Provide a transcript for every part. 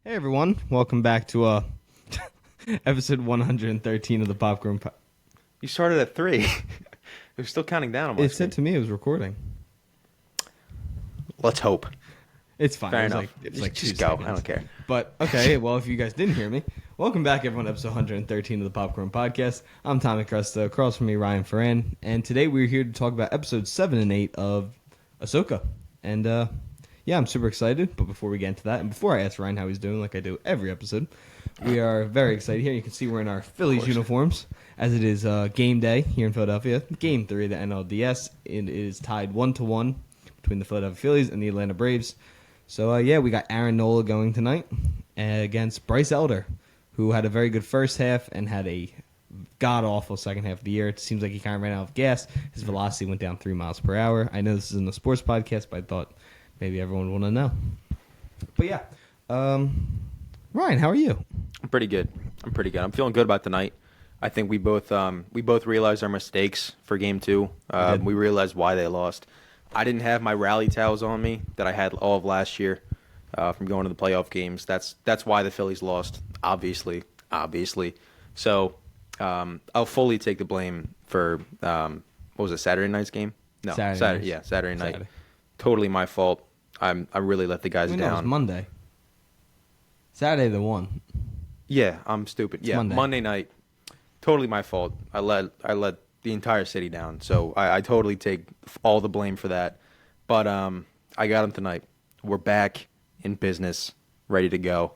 Hey everyone, welcome back to episode 113 of the Popcorn. You started at 3. It was still counting down on my It screen. said to me it was recording. Let's hope. It's fine. Fair it was enough. Like, it was like Just 2 go. seconds. I don't care. But okay, well if you guys didn't hear me, welcome back everyone to episode 113 of the Popcorn Podcast. I'm Tommy Cresta, across from me Ryan Ferran, and today we're here to talk about episodes 7 and 8 of Ahsoka. And yeah, I'm super excited, but before we get into that, and before I ask Ryan how he's doing like I do every episode, we are very excited here. You can see we're in our Phillies uniforms, as it is game day here in Philadelphia. Game 3 of the NLDS. It is tied 1-1 between the Philadelphia Phillies and the Atlanta Braves. So, yeah, we got Aaron Nola going tonight against Bryce Elder, who had a very good first half and had a god-awful second half of the year. It seems like he kind of ran out of gas. His velocity went down 3 miles per hour. I know this isn't a sports podcast, but I thought maybe everyone would want to know. But, yeah. Ryan, how are you? I'm pretty good. I'm feeling good about tonight. I think we both realized our mistakes for game 2. We realized why they lost. I didn't have my rally towels on me that I had all of last year from going to the playoff games. That's why the Phillies lost, obviously. So I'll fully take the blame for, what was it, Saturday night's game? No, Saturday night. Saturday. Totally my fault. I really let the guys No, down. it was Monday. Saturday the one. Yeah, I'm stupid. It's Yeah, Monday. Monday night, totally my fault. I let the entire city down, so I totally take all the blame for that. But I got them tonight. We're back in business, ready to go.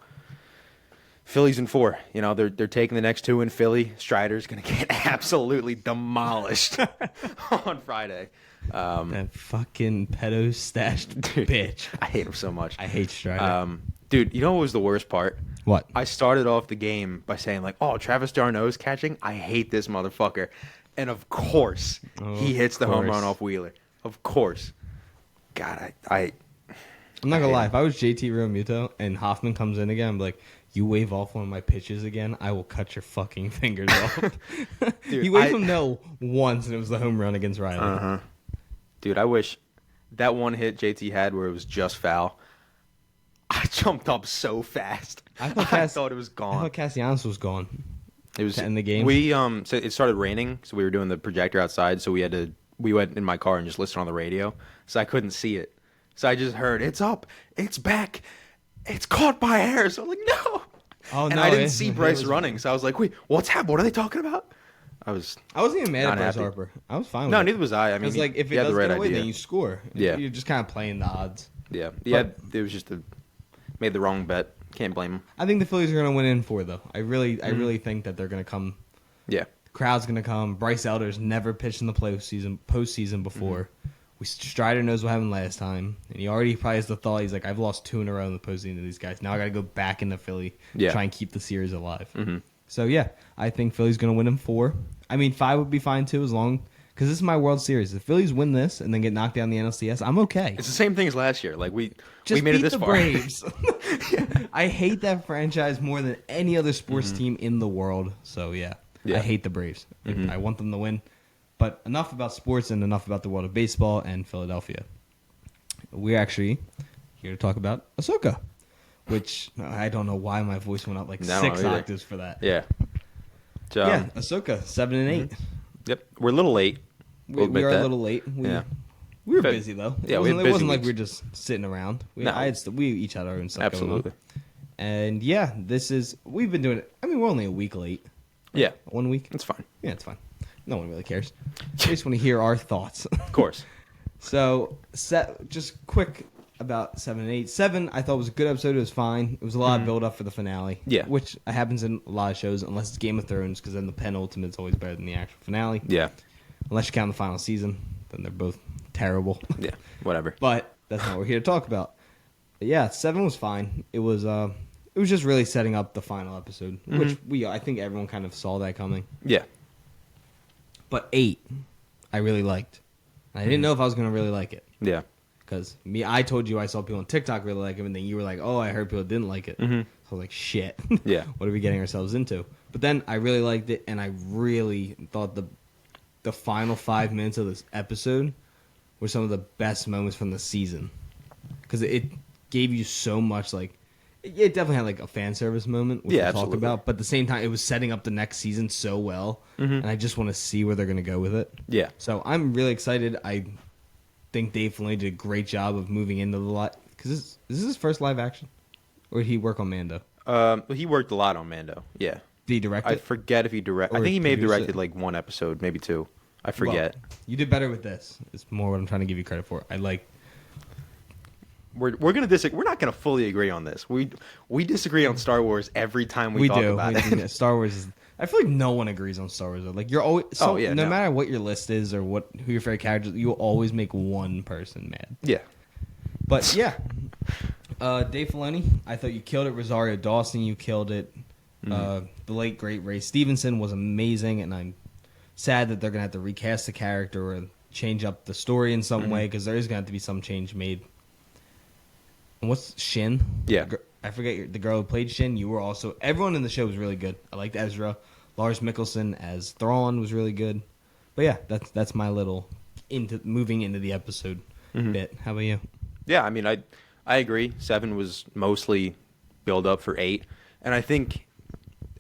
Phillies in 4. You know, they're taking the next 2 in Philly. Strider's gonna get absolutely demolished on Friday. That fucking pedo stashed bitch. I hate him so much. I hate Strider. Dude, you know what was the worst part? What? I started off the game by saying, like, oh, Travis d'Arnaud's catching? I hate this motherfucker. And of course, he hits the home run off Wheeler. Of course. God, I'm not gonna lie. If I was JT Realmuto and Hoffman comes in again, I'm like, you wave off one of my pitches again, I will cut your fucking fingers off. Dude, he waved him no once, and it was the home run against Riley. Uh-huh. Dude, I wish that one hit JT had where it was just foul. I jumped up so fast. I thought it was gone. I thought Castellanos was gone. It was to end the game. So it started raining, so we were doing the projector outside, so we went in my car and just listened on the radio, so I couldn't see it. So I just heard, it's up, it's back, it's caught by hair. So I'm like, no. Oh, and no, I didn't see Bryce running, so I was like, wait, what's happening? What are they talking about? I wasn't even mad at Bryce Harper. I was fine with it. No, neither was I. I mean, It's like, if it had does the right get away, idea. then you score. Yeah. You're just kind of playing the odds. Yeah. But It was just made the wrong bet. Can't blame him. I think the Phillies are going to win in 4, though. I really think that they're going to come. Yeah. Crowd's going to come. Bryce Elder's never pitched in the postseason before. Strider knows what happened last time. And he already probably has the thought, he's like, I've lost 2 in a row in the postseason to these guys. Now I got to go back into Philly, try and keep the series alive. Mm-hmm. So, yeah, I think Philly's going to win in 4. I mean, 5 would be fine, too, as long... Because this is my World Series. If the Phillies win this and then get knocked down the NLCS, I'm okay. It's the same thing as last year. Like, we Just made it beat this the far. Braves. I hate that franchise more than any other sports team in the world. So, yeah. I hate the Braves. I want them to win. But enough about sports and enough about the world of baseball and Philadelphia. We're actually here to talk about Ahsoka, which I don't know why my voice went up like 6 octaves for that. Yeah. So, Yeah, Ahsoka, 7 and 8. Yep. We're a little late. We are a little late. We were busy, though. Yeah, it we wasn't had busy like we were weeks. just sitting around. We each had our own stuff Absolutely. going on. And, yeah, we've been doing it. I mean, we're only a week late. Yeah. 1 week. It's fine. Yeah, it's fine. No one really cares. They just want to hear our thoughts. Of course. So, just quick about 7 and 8. 7, I thought was a good episode. It was fine. It was a lot of build up for the finale. Yeah. Which happens in a lot of shows, unless it's Game of Thrones, because then the penultimate's always better than the actual finale. Yeah. Unless you count the final season, then they're both terrible. Yeah. Whatever. But that's not what we're here to talk about. But yeah, 7 was fine. It was just really setting up the final episode, which I think everyone kind of saw that coming. Yeah. But 8, I really liked. I didn't know if I was going to really like it. Yeah. Because I told you I saw people on TikTok really like it, and then you were like, oh, I heard people didn't like it. So I was like, shit. Yeah. What are we getting ourselves into? But then I really liked it, and I really thought the final 5 minutes of this episode were some of the best moments from the season. Because it gave you so much, like, It definitely had like a fan service moment, which Yeah, we'll talk absolutely. about. But at the same time, it was setting up the next season so well, and I just want to see where they're going to go with it. Yeah. So I'm really excited. I think Dave Filoni did a great job of moving into the lot. Because is this his first live action, or did he work on Mando? He worked a lot on Mando. Yeah. Did he direct I it? forget if he direct. I Or think he may have produce directed it? like one episode, maybe two. I forget. Well, you did better with this. It's more what I'm trying to give you credit for. I like. We're gonna disagree. We're not gonna fully agree on this. We disagree on Star Wars every time we talk about it. Yeah, Star Wars is. I feel like no one agrees on Star Wars. Though. Like you're always. So, Oh, yeah, no no. matter what your list is or who your favorite characters, you'll always make one person mad. Yeah. But yeah, Dave Filoni, I thought you killed it. Rosario Dawson, you killed it. The late great Ray Stevenson was amazing, and I'm sad that they're gonna have to recast the character or change up the story in some way because there is gonna have to be some change made. And what's Shin? Yeah. I forget the girl who played Shin. You were also everyone in the show was really good. I liked Ezra. Lars Mikkelsen as Thrawn was really good. But yeah, that's my little moving into the episode bit. How about you? Yeah, I mean, I agree. 7 was mostly build up for 8, and I think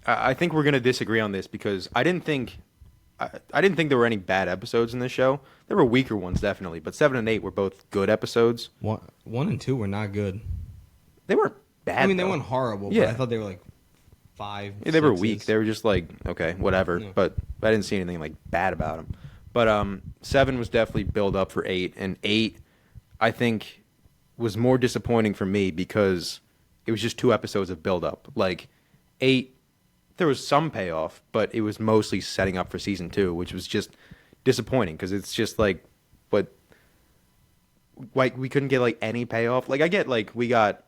we're gonna disagree on this because I didn't think there were any bad episodes in this show. There were weaker ones definitely, but 7 and 8 were both good episodes. 1 and 2 were not good. They weren't bad. I mean, they though. weren't horrible, Yeah. but I thought they were like 5. Yeah, they were 6s. weak. They were just like, okay, whatever. Yeah. But I didn't see anything like bad about them. But 7 was definitely build up for 8, and 8, I think, was more disappointing for me because it was just 2 episodes of build up. Like 8, there was some payoff, but it was mostly setting up for season 2, which was just disappointing because it's just like we couldn't get like any payoff. Like I get like we got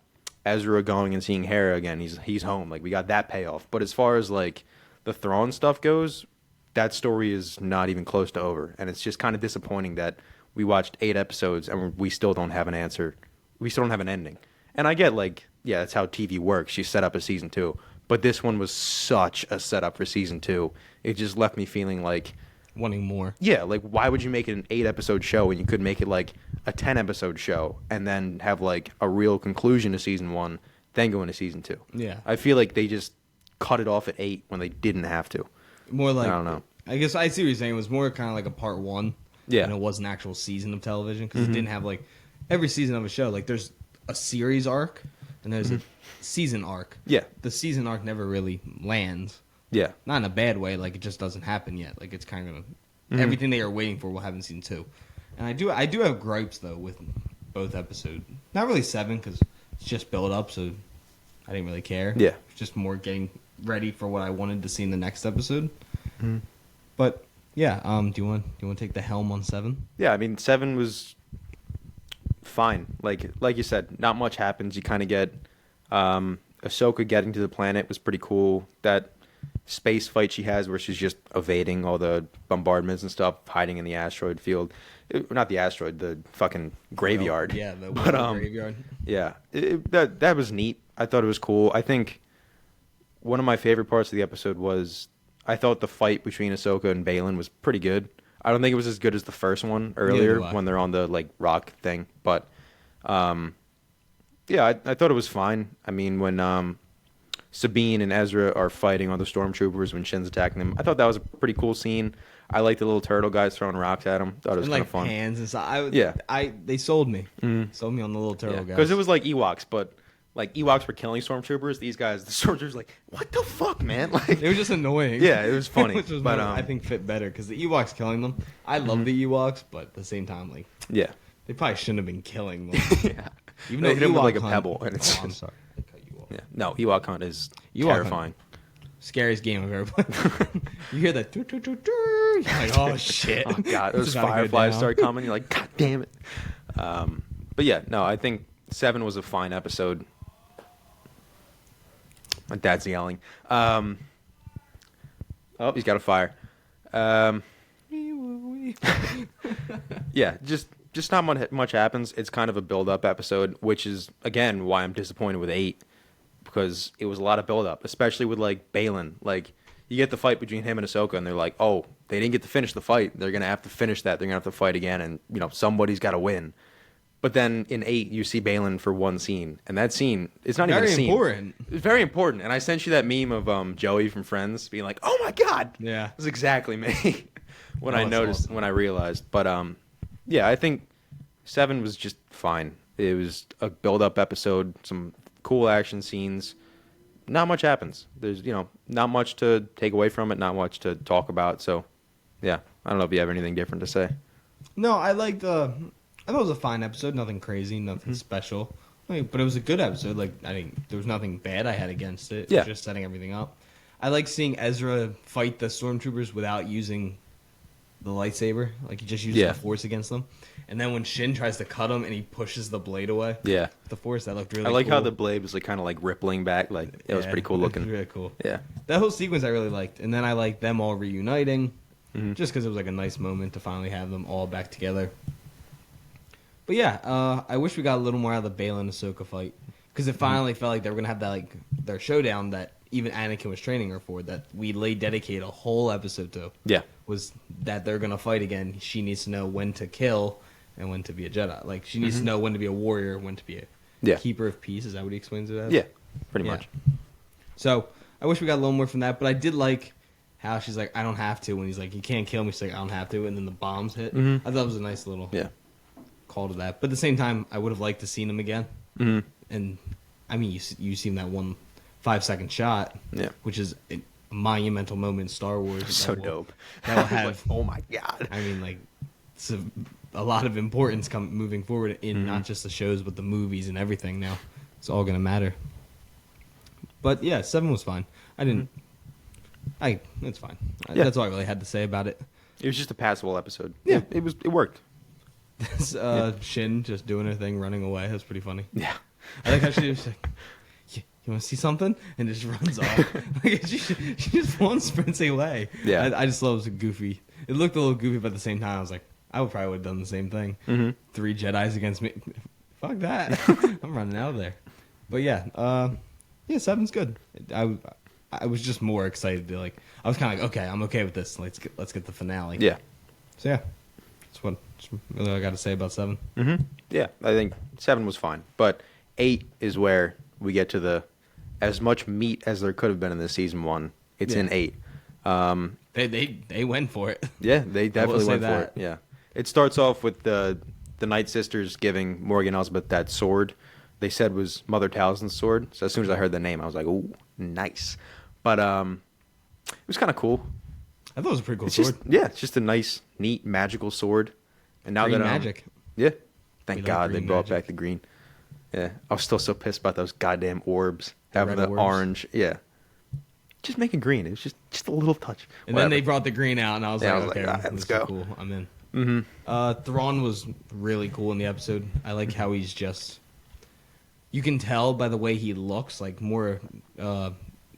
Ezra going and seeing Hera again. He's home. Like we got that payoff. But as far as like the Thrawn stuff goes, that story is not even close to over, and it's just kind of disappointing that we watched 8 episodes and we still don't have an answer. We still don't have an ending. And I get like, yeah, that's how TV works. You set up a season 2, but this one was such a setup for season 2. It just left me feeling like, Wanting more. yeah, like why would you make it an 8-episode show when you could make it like a 10-episode show and then have like a real conclusion to season 1, then go into season 2? Yeah. I feel like they just cut it off at 8 when they didn't have to. More like, I don't know. I guess I see what you're saying. It was more kind of like a part 1. Yeah. And it was an actual season of television because it didn't have like every season of a show. Like there's a series arc and there's a season arc. Yeah. The season arc never really lands. Yeah. Not in a bad way. Like it just doesn't happen yet. Like it's kind of everything they are waiting for will happen in season 2. And I do have gripes though with both episodes. Not really 7 because it's just build up, so I didn't really care. Yeah. It's just more getting ready for what I wanted to see in the next episode. But yeah, do you want to take the helm on 7? Yeah, I mean 7 was fine. Like you said, not much happens. You kind of get Ahsoka getting to the planet was pretty cool. That space fight she has where she's just evading all the bombardments and stuff, hiding in the asteroid field. Not the asteroid, the fucking graveyard. Yeah, the But, graveyard. Yeah, that was neat. I thought it was cool. I think one of my favorite parts of the episode was I thought the fight between Ahsoka and Balin was pretty good. I don't think it was as good as the first one earlier do I. when they're on the like rock thing, but yeah, I thought it was fine. I mean, when Sabine and Ezra are fighting on the stormtroopers when Shin's attacking them, I thought that was a pretty cool scene. I like the little turtle guys throwing rocks at him. Thought it was And kind like of fun. hands and stuff. Yeah. They sold me. Sold me on the little turtle guys. Because it was like Ewoks, but like Ewoks were killing stormtroopers. These guys, the stormtroopers, like, what the fuck, man? Like, It was just annoying. Yeah, it was funny. Which was but more, I think fit better because the Ewoks killing them. I love the Ewoks, but at the same time, like yeah, they probably shouldn't have been killing them. yeah. Even They though hit him with, Ewok like, a hunt- pebble, and it's Oh, I'm just- sorry. I cut you off. Yeah. No, Ewok hunt is Ewok hunt. terrifying. Scariest game I've ever played. You hear that? Doo, doo, doo, doo. You're like, oh shit! Oh god, It's those about to go fireflies down. start coming. You're like, god damn it. But yeah, no, I think 7 was a fine episode. My dad's yelling. Oh, he's got a fire. Yeah, just not much happens. It's kind of a build-up episode, which is again why I'm disappointed with 8, because it was a lot of build-up, especially with like Balin. Like you get the fight between him and Ahsoka, and they're like, oh, they didn't get to finish the fight. They're gonna have to finish that. They're gonna have to fight again, and somebody's got to win. But then in 8, you see Balin for one scene, and that scene is not even a Very scene. important. It's very important. And I sent you that meme of Joey from Friends being like, "Oh my god!" Yeah. It was exactly me when Oh, I that's noticed awesome. when I realized. But yeah, I think 7 was just fine. It was a build-up episode, some cool action scenes. Not much happens. There's not much to take away from it, not much to talk about. So yeah, I don't know if you have anything different to say. No, I liked. I thought it was a fine episode. Nothing crazy, nothing special. But it was a good episode. Like I think there was nothing bad I had against it. It Yeah. was just setting everything up. I like seeing Ezra fight the stormtroopers without using the lightsaber. Like he just uses Yeah. the Force against them. And then when Shin tries to cut him and he pushes the blade away, Yeah. with the Force, that looked really I cool. like how the blade was like kind of like rippling back. Like it was Yeah, pretty cool it was looking. really cool. Yeah. That whole sequence I really liked. And then I liked them all reuniting. Mhm. Just because it was like a nice moment to finally have them all back together. But yeah, I wish we got a little more out of the Balin Ahsoka fight. Because it finally felt like they were going to have that like their showdown that even Anakin was training her for, that we dedicated a whole episode to. Yeah. Was that they're going to fight again. She needs to know when to kill and when to be a Jedi. Like, she needs to know when to be a warrior, when to be a Yeah. keeper of peace. Is that what he explains it as? Yeah. Pretty Yeah. much. So, I wish we got a little more from that, but I did like how she's like, I don't have to, when he's like, you can't kill me. She's like, I don't have to, and then the bombs hit. Mhm. I thought it was a nice little Yeah. call to that. But at the same time, I would have liked to seen him again. Mhm. And, I mean, you seen that 1 5-second shot, Yeah. which is a monumental moment in Star Wars. that So will- dope. That will I was have, like, oh my god. I mean, like, it's a lot of importance moving forward in Mm-hmm. not just the shows, but the movies and everything now. It's all going to matter. But yeah, 7 was fine. I didn't. It's fine. Yeah. That's all I really had to say about it. It was just a passable episode. Yeah. It worked. Shin just doing her thing, running away. That's pretty funny. Yeah. I like how she was like, "You want to see something?" and just runs off. Like, she just wants sprints away. Yeah. I just thought it was goofy. It looked a little goofy, but at the same time, I was like, I would probably have done the same thing. Mm-hmm. 3 Jedis against me. Fuck that. I'm running out of there. But yeah, 7's good. I was just more excited to like. I was kind of like, okay, I'm okay with this. Let's get the finale. Yeah. So yeah, that's really all I got to say about 7. Mm-hmm. Yeah. I think 7 was fine, but 8 is where we get to as much meat as there could have been in the season 1. It's in 8. They went for it. Yeah, they definitely say went that. for it. Yeah. It starts off with the Night Sisters giving Morgan Elsbeth that sword they said was Mother Talzin's sword. So as soon as I heard the name, I was like, "Ooh, nice." But it was kind of cool. I thought it was a pretty cool It's sword. it's just a nice, neat, magical sword. And now Green that magic. yeah, We thank like God they green brought magic. back the green. Yeah, I was still so pissed about those goddamn orbs having red the orbs. orange. Yeah, just make it green. It was just a little touch. And then they brought the green out, and I was Yeah, I like, was okay, like, this let's is go. cool. I'm in. Mm-hmm. Thrawn was really cool in the episode. I like how he's just. You can tell by the way he looks, like more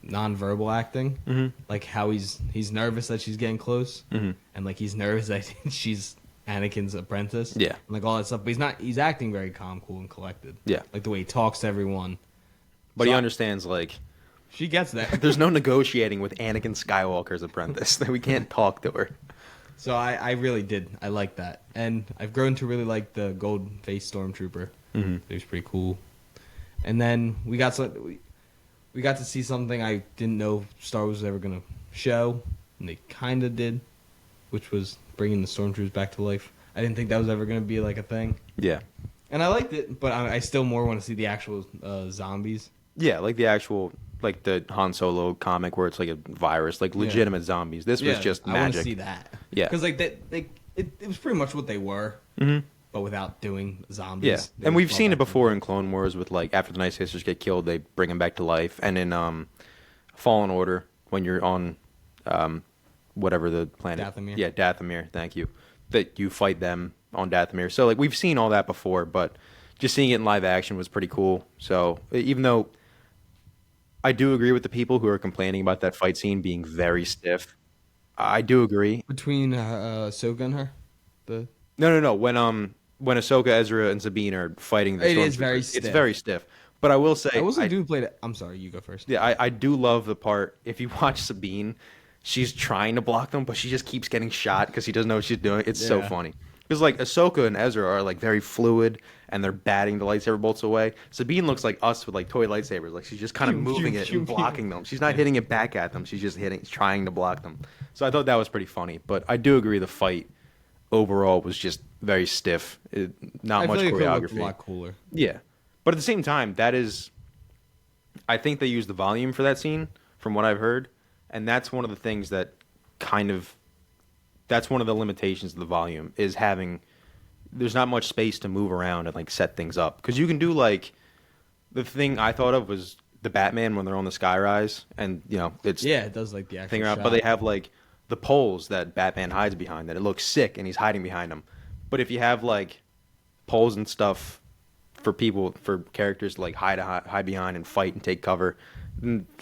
non-verbal acting, like how he's nervous that she's getting close, and like he's nervous that she's Anakin's apprentice, Yeah. and like all that stuff. But he's not. He's acting very calm, cool, and collected. Yeah. like the way he talks to everyone. But So he I- understands like. She gets that. There's no negotiating with Anakin Skywalker's apprentice. We can't talk to her. So I really did. I like that, and I've grown to really like the gold face stormtrooper. Mhm. It was pretty cool. And then we got to see something I didn't know Star Wars was ever gonna show, and they kind of did, which was bringing the stormtroopers back to life. I didn't think that was ever gonna be like a thing, Yeah. and I liked it, but I still more want to see the actual zombies. Yeah, like the actual, like the Han Solo comic where it's like a virus, like legitimate zombies. This was just I want to magic. see that. Yeah. because like it was pretty much what they were, but without doing zombies. Yeah, They and would we've fall seen it back to before in Clone Wars with like after the Night Sisters get killed, they bring them back to life, and in Fallen Order when you're on whatever the planet, Dathomir. yeah, Dathomir. Thank you. That you fight them on Dathomir. So like we've seen all that before, but just seeing it in live action was pretty cool. So even though I do agree with the people who are complaining about that fight scene being very stiff, I do agree. between Ahsoka and her. No. When Ahsoka, Ezra, and Sabine are fighting the It is stormtroopers, very It's stiff. very stiff. But I will say, I wasn't doing play. I'm sorry, you go first. yeah, I do love the part. If you watch Sabine, she's trying to block them, but she just keeps getting shot because she doesn't know what she's doing. It's so Yeah. funny. Because like Ahsoka and Ezra are like very fluid, and they're batting the lightsaber bolts away. Sabine looks like us with like toy lightsabers. Like she's just kind of moving it and blocking them. She's not hitting it back at them. She's just trying to block them. So I thought that was pretty funny. But I do agree the fight overall was just very stiff. Not much choreography. It looked choreography. a lot cooler. Yeah, but at the same time, that is, I think they used the volume for that scene, from what I've heard, and that's one of the things that that's one of the limitations of the volume is having. There's not much space to move around and like set things up because you can do like the thing I thought of was the Batman when they're on the skyrise and it's it does like the actual thing around, shot. but they have like the poles that Batman hides behind that it looks sick and he's hiding behind them. But if you have like poles and stuff for characters to like hide behind and fight and take cover,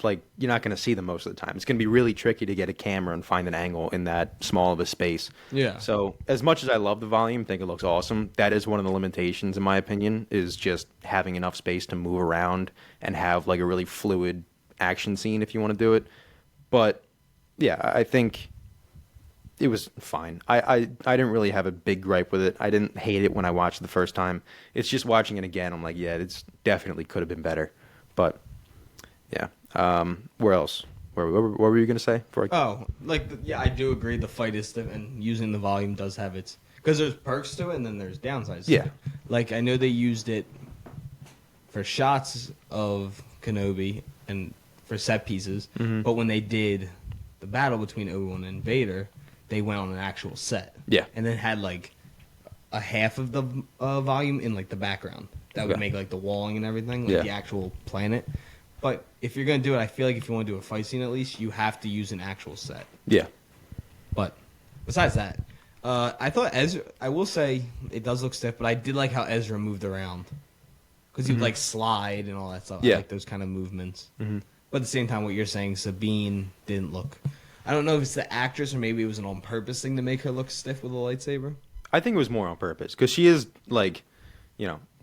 like you're not going to see them most of the time. It's going to be really tricky to get a camera and find an angle in that small of a space. Yeah. So as much as I love the volume, think it looks awesome, that is one of the limitations in my opinion, is just having enough space to move around and have like a really fluid action scene if you want to do it. But yeah, I think it was fine. I didn't really have a big gripe with it. I didn't hate it when I watched it the first time. It's just watching it again, I'm like, yeah, it's definitely could have been better. But yeah. Where else? What were you gonna say? I do agree. The fight is stiff, and using the volume does have its because there's perks to it, and then there's downsides. Yeah. To it. Like I know they used it for shots of Kenobi and for set pieces, but when they did the battle between Obi-Wan and Vader, they went on an actual set. Yeah. And then had like a half of the volume in like the background. That would make like the walling and everything, like the actual planet. But if you're going to do it, I feel like if you want to do a fight scene at least, you have to use an actual set. Yeah. But besides that, I thought Ezra, I will say it does look stiff, but I did like how Ezra moved around. Because he'd like slide and all that stuff. Yeah. I like those kind of movements. Mm-hmm. But at the same time, what you're saying, Sabine didn't look. I don't know if it's the actress or maybe it was an on purpose thing to make her look stiff with a lightsaber. I think it was more on purpose because she is like,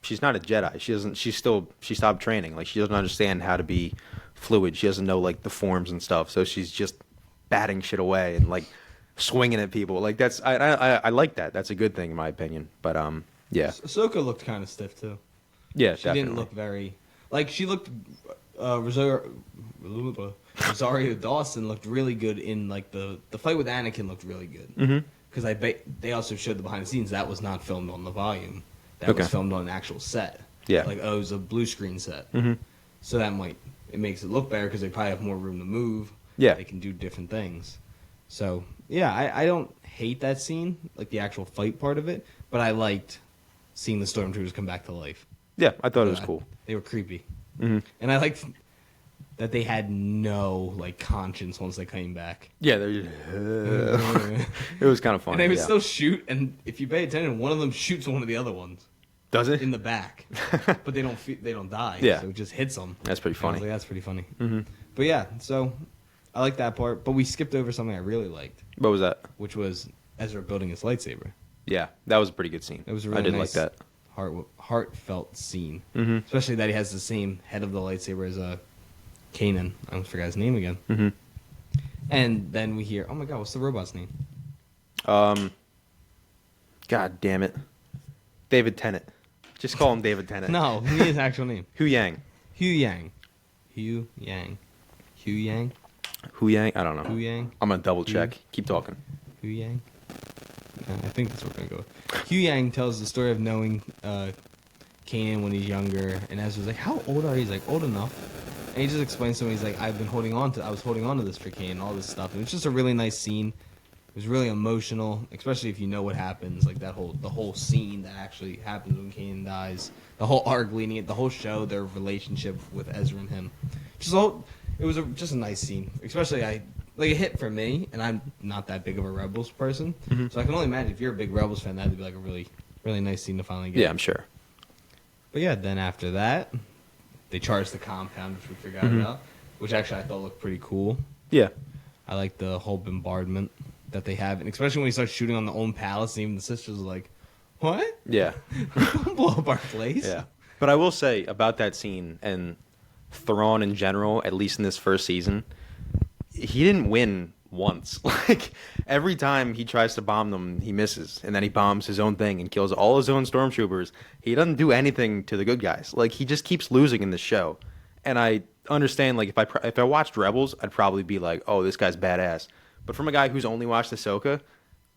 she's not a Jedi. She stopped training. Like she doesn't understand how to be fluid. She doesn't know like the forms and stuff. So she's just batting shit away and like swinging at people. Like that's I like that. That's a good thing in my opinion. But yeah. Ahsoka looked kind of stiff too. Yeah, she didn't look very like she looked. Rosario Dawson looked really good in like the fight with Anakin looked really good because I bet they also showed the behind the scenes that was not filmed on the volume. That was filmed on an actual set. Yeah. Like, it was a blue screen set. So it makes it look better because they probably have more room to move. Yeah. They can do different things. So, yeah, I don't hate that scene, like the actual fight part of it, but I liked seeing the stormtroopers come back to life. Yeah, I thought it was cool. They were creepy. And I liked that they had no, like, conscience once they came back. Yeah, they're just, it was kind of funny. And they would still shoot, and if you pay attention, one of them shoots one of the other ones. Does it? In the back. But they don't die. Yeah. So it just hits them. That's pretty funny. That's pretty funny. But yeah, so I like that part. But we skipped over something I really liked. What was that? Which was Ezra building his lightsaber. Yeah, that was a pretty good scene. It was a really I did nice, like that. Heartfelt scene. Especially that he has the same head of the lightsaber as Kanan. I almost forgot his name again. And then we hear, oh my god, what's the robot's name? God damn it. David Tennant. Just call him David Tennant. No, he his actual name. Hu Yang. Hugh Yang. Hugh Yang. Hugh Yang? Hu Yang? I don't know. Hu Yang? I'm going to double check. Keep talking. Hu Yang? I think that's what we're going to go with. Hugh Yang tells the story of knowing Kanan when he's younger, and Ezra's like, how old are you? He's like, old enough. And he just explains to him, he's like, I was holding on to this for Kanan, all this stuff. And it's just a really nice scene. It was really emotional, especially if you know what happens, like the whole scene that actually happens when Kanan dies, the whole arc leading it, the whole show, their relationship with Ezra and him. It was just a nice scene, especially it hit for me, and I'm not that big of a Rebels person, so I can only imagine if you're a big Rebels fan, that'd be like a really, really nice scene to finally get. Yeah, I'm sure. But yeah, then after that, they charged the compound, which we forgot about, which actually I thought looked pretty cool. Yeah. I like the whole bombardment that they have, and especially when he starts shooting on the own palace, and even the sisters are like, what? Yeah. Don't blow up our place. Yeah. But I will say about that scene, and Thrawn in general, at least in this first season, he didn't win once. Like, every time he tries to bomb them, he misses. And then he bombs his own thing and kills all his own stormtroopers. He doesn't do anything to the good guys. Like, he just keeps losing in the show. And I understand, like, if I watched Rebels, I'd probably be like, oh, this guy's badass. But from a guy who's only watched Ahsoka,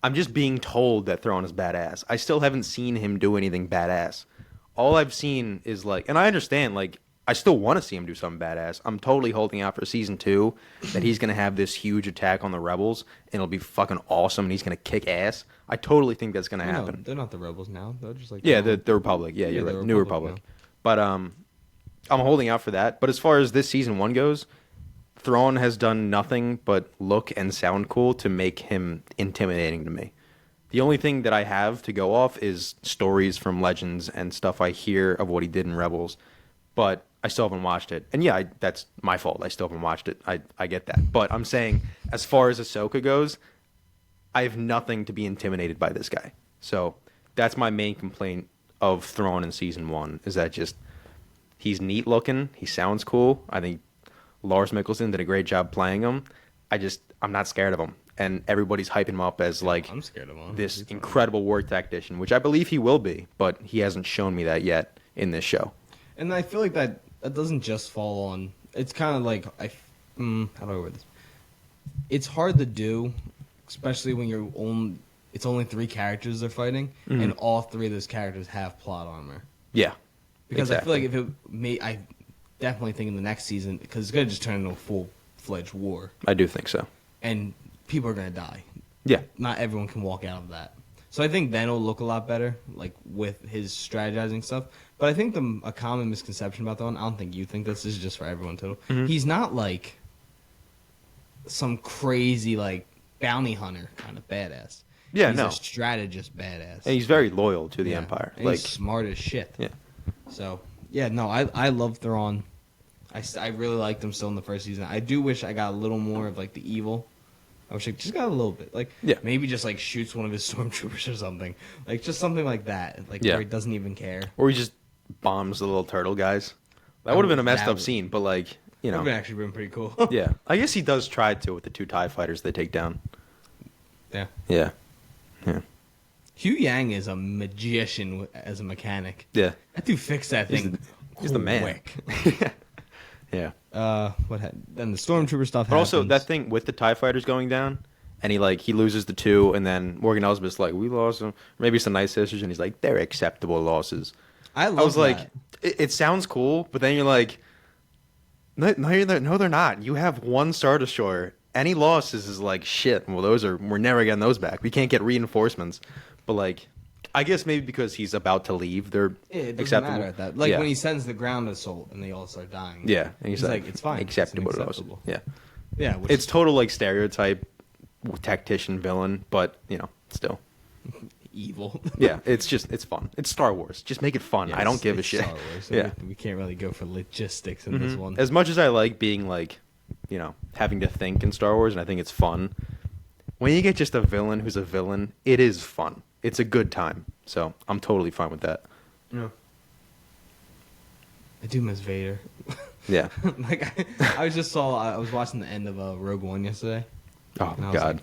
I'm just being told that Thrawn is badass. I still haven't seen him do anything badass. All I've seen is, like, and I understand, like, I still want to see him do something badass. I'm totally holding out for season 2 that he's going to have this huge attack on the Rebels and it'll be fucking awesome and he's going to kick ass. I totally think that's going to happen. No, they're not the Rebels now. They're just like the Republic. Yeah, you're right. New Republic. But I'm holding out for that. But as far as this season 1 goes, Thrawn has done nothing but look and sound cool to make him intimidating to me. The only thing that I have to go off is stories from Legends and stuff I hear of what he did in Rebels. But I still haven't watched it. And yeah, that's my fault. I still haven't watched it. I get that. But I'm saying, as far as Ahsoka goes, I have nothing to be intimidated by this guy. So that's my main complaint of Thrawn in season 1, is that just, he's neat looking. He sounds cool. I think Lars Mikkelsen did a great job playing him. I'm not scared of him. And everybody's hyping him up as, like, I'm scared of him. This incredible war tactician, which I believe he will be, but he hasn't shown me that yet in this show. And I feel like that doesn't just fall on. It's kind of like how do I word this? It's hard to do, especially when it's only 3 characters they're fighting, and all 3 of those characters have plot armor. Yeah, because exactly. I feel like I definitely think in the next season, because it's gonna just turn into a full-fledged war. I do think so, and people are gonna die. Yeah, not everyone can walk out of that. So I think then it'll look a lot better, like with his strategizing stuff. But I think a common misconception about that one, I don't think you think this is just for everyone too. Mm-hmm. He's not like some crazy like bounty hunter kind of badass. Yeah, he's a strategist badass. And he's very loyal to the Empire. And he's smart as shit. Yeah. So yeah, no, I love Thrawn. I really liked him still in the first season. I do wish I got a little more of like the evil. I wish I just got a little bit. Like, maybe just, like, shoots one of his stormtroopers or something. Like, just something like that. Like, where he doesn't even care. Or he just bombs the little turtle guys. That would have been a messed up scene, but, like, you know. That would have actually been pretty cool. Yeah. I guess he does try to with the 2 TIE fighters they take down. Yeah. Yeah. Hugh Yang is a magician as a mechanic. Yeah. That dude fixed that thing. He's the man. Yeah. Then the stormtrooper stuff. But also that thing with the TIE fighters going down, and he loses the 2, and then Morgan Elsbeth's like, we lost them. Maybe it's the Night Sisters, and he's like, they're acceptable losses. I was that. Like, it sounds cool, but then you're like, no, they're not. You have 1 Star Destroyer. Any losses is like shit. Well, we're never getting those back. We can't get reinforcements. But like, I guess maybe because he's about to leave, they're it doesn't acceptable. Matter at that. Like when he sends the ground assault and they all start dying. Yeah, and he's like, it's fine. Acceptable. Yeah. It's total like stereotype tactician villain, but still evil. Yeah, it's fun. It's Star Wars. Just make it fun. I don't give a shit. Star Wars, so we can't really go for logistics in this one. As much as I like being like, having to think in Star Wars, and I think it's fun. When you get just a villain who's a villain, it is fun. It's a good time. So I'm totally fine with that. Yeah. I do miss Vader. Yeah. Like I was watching the end of Rogue One yesterday. Oh God.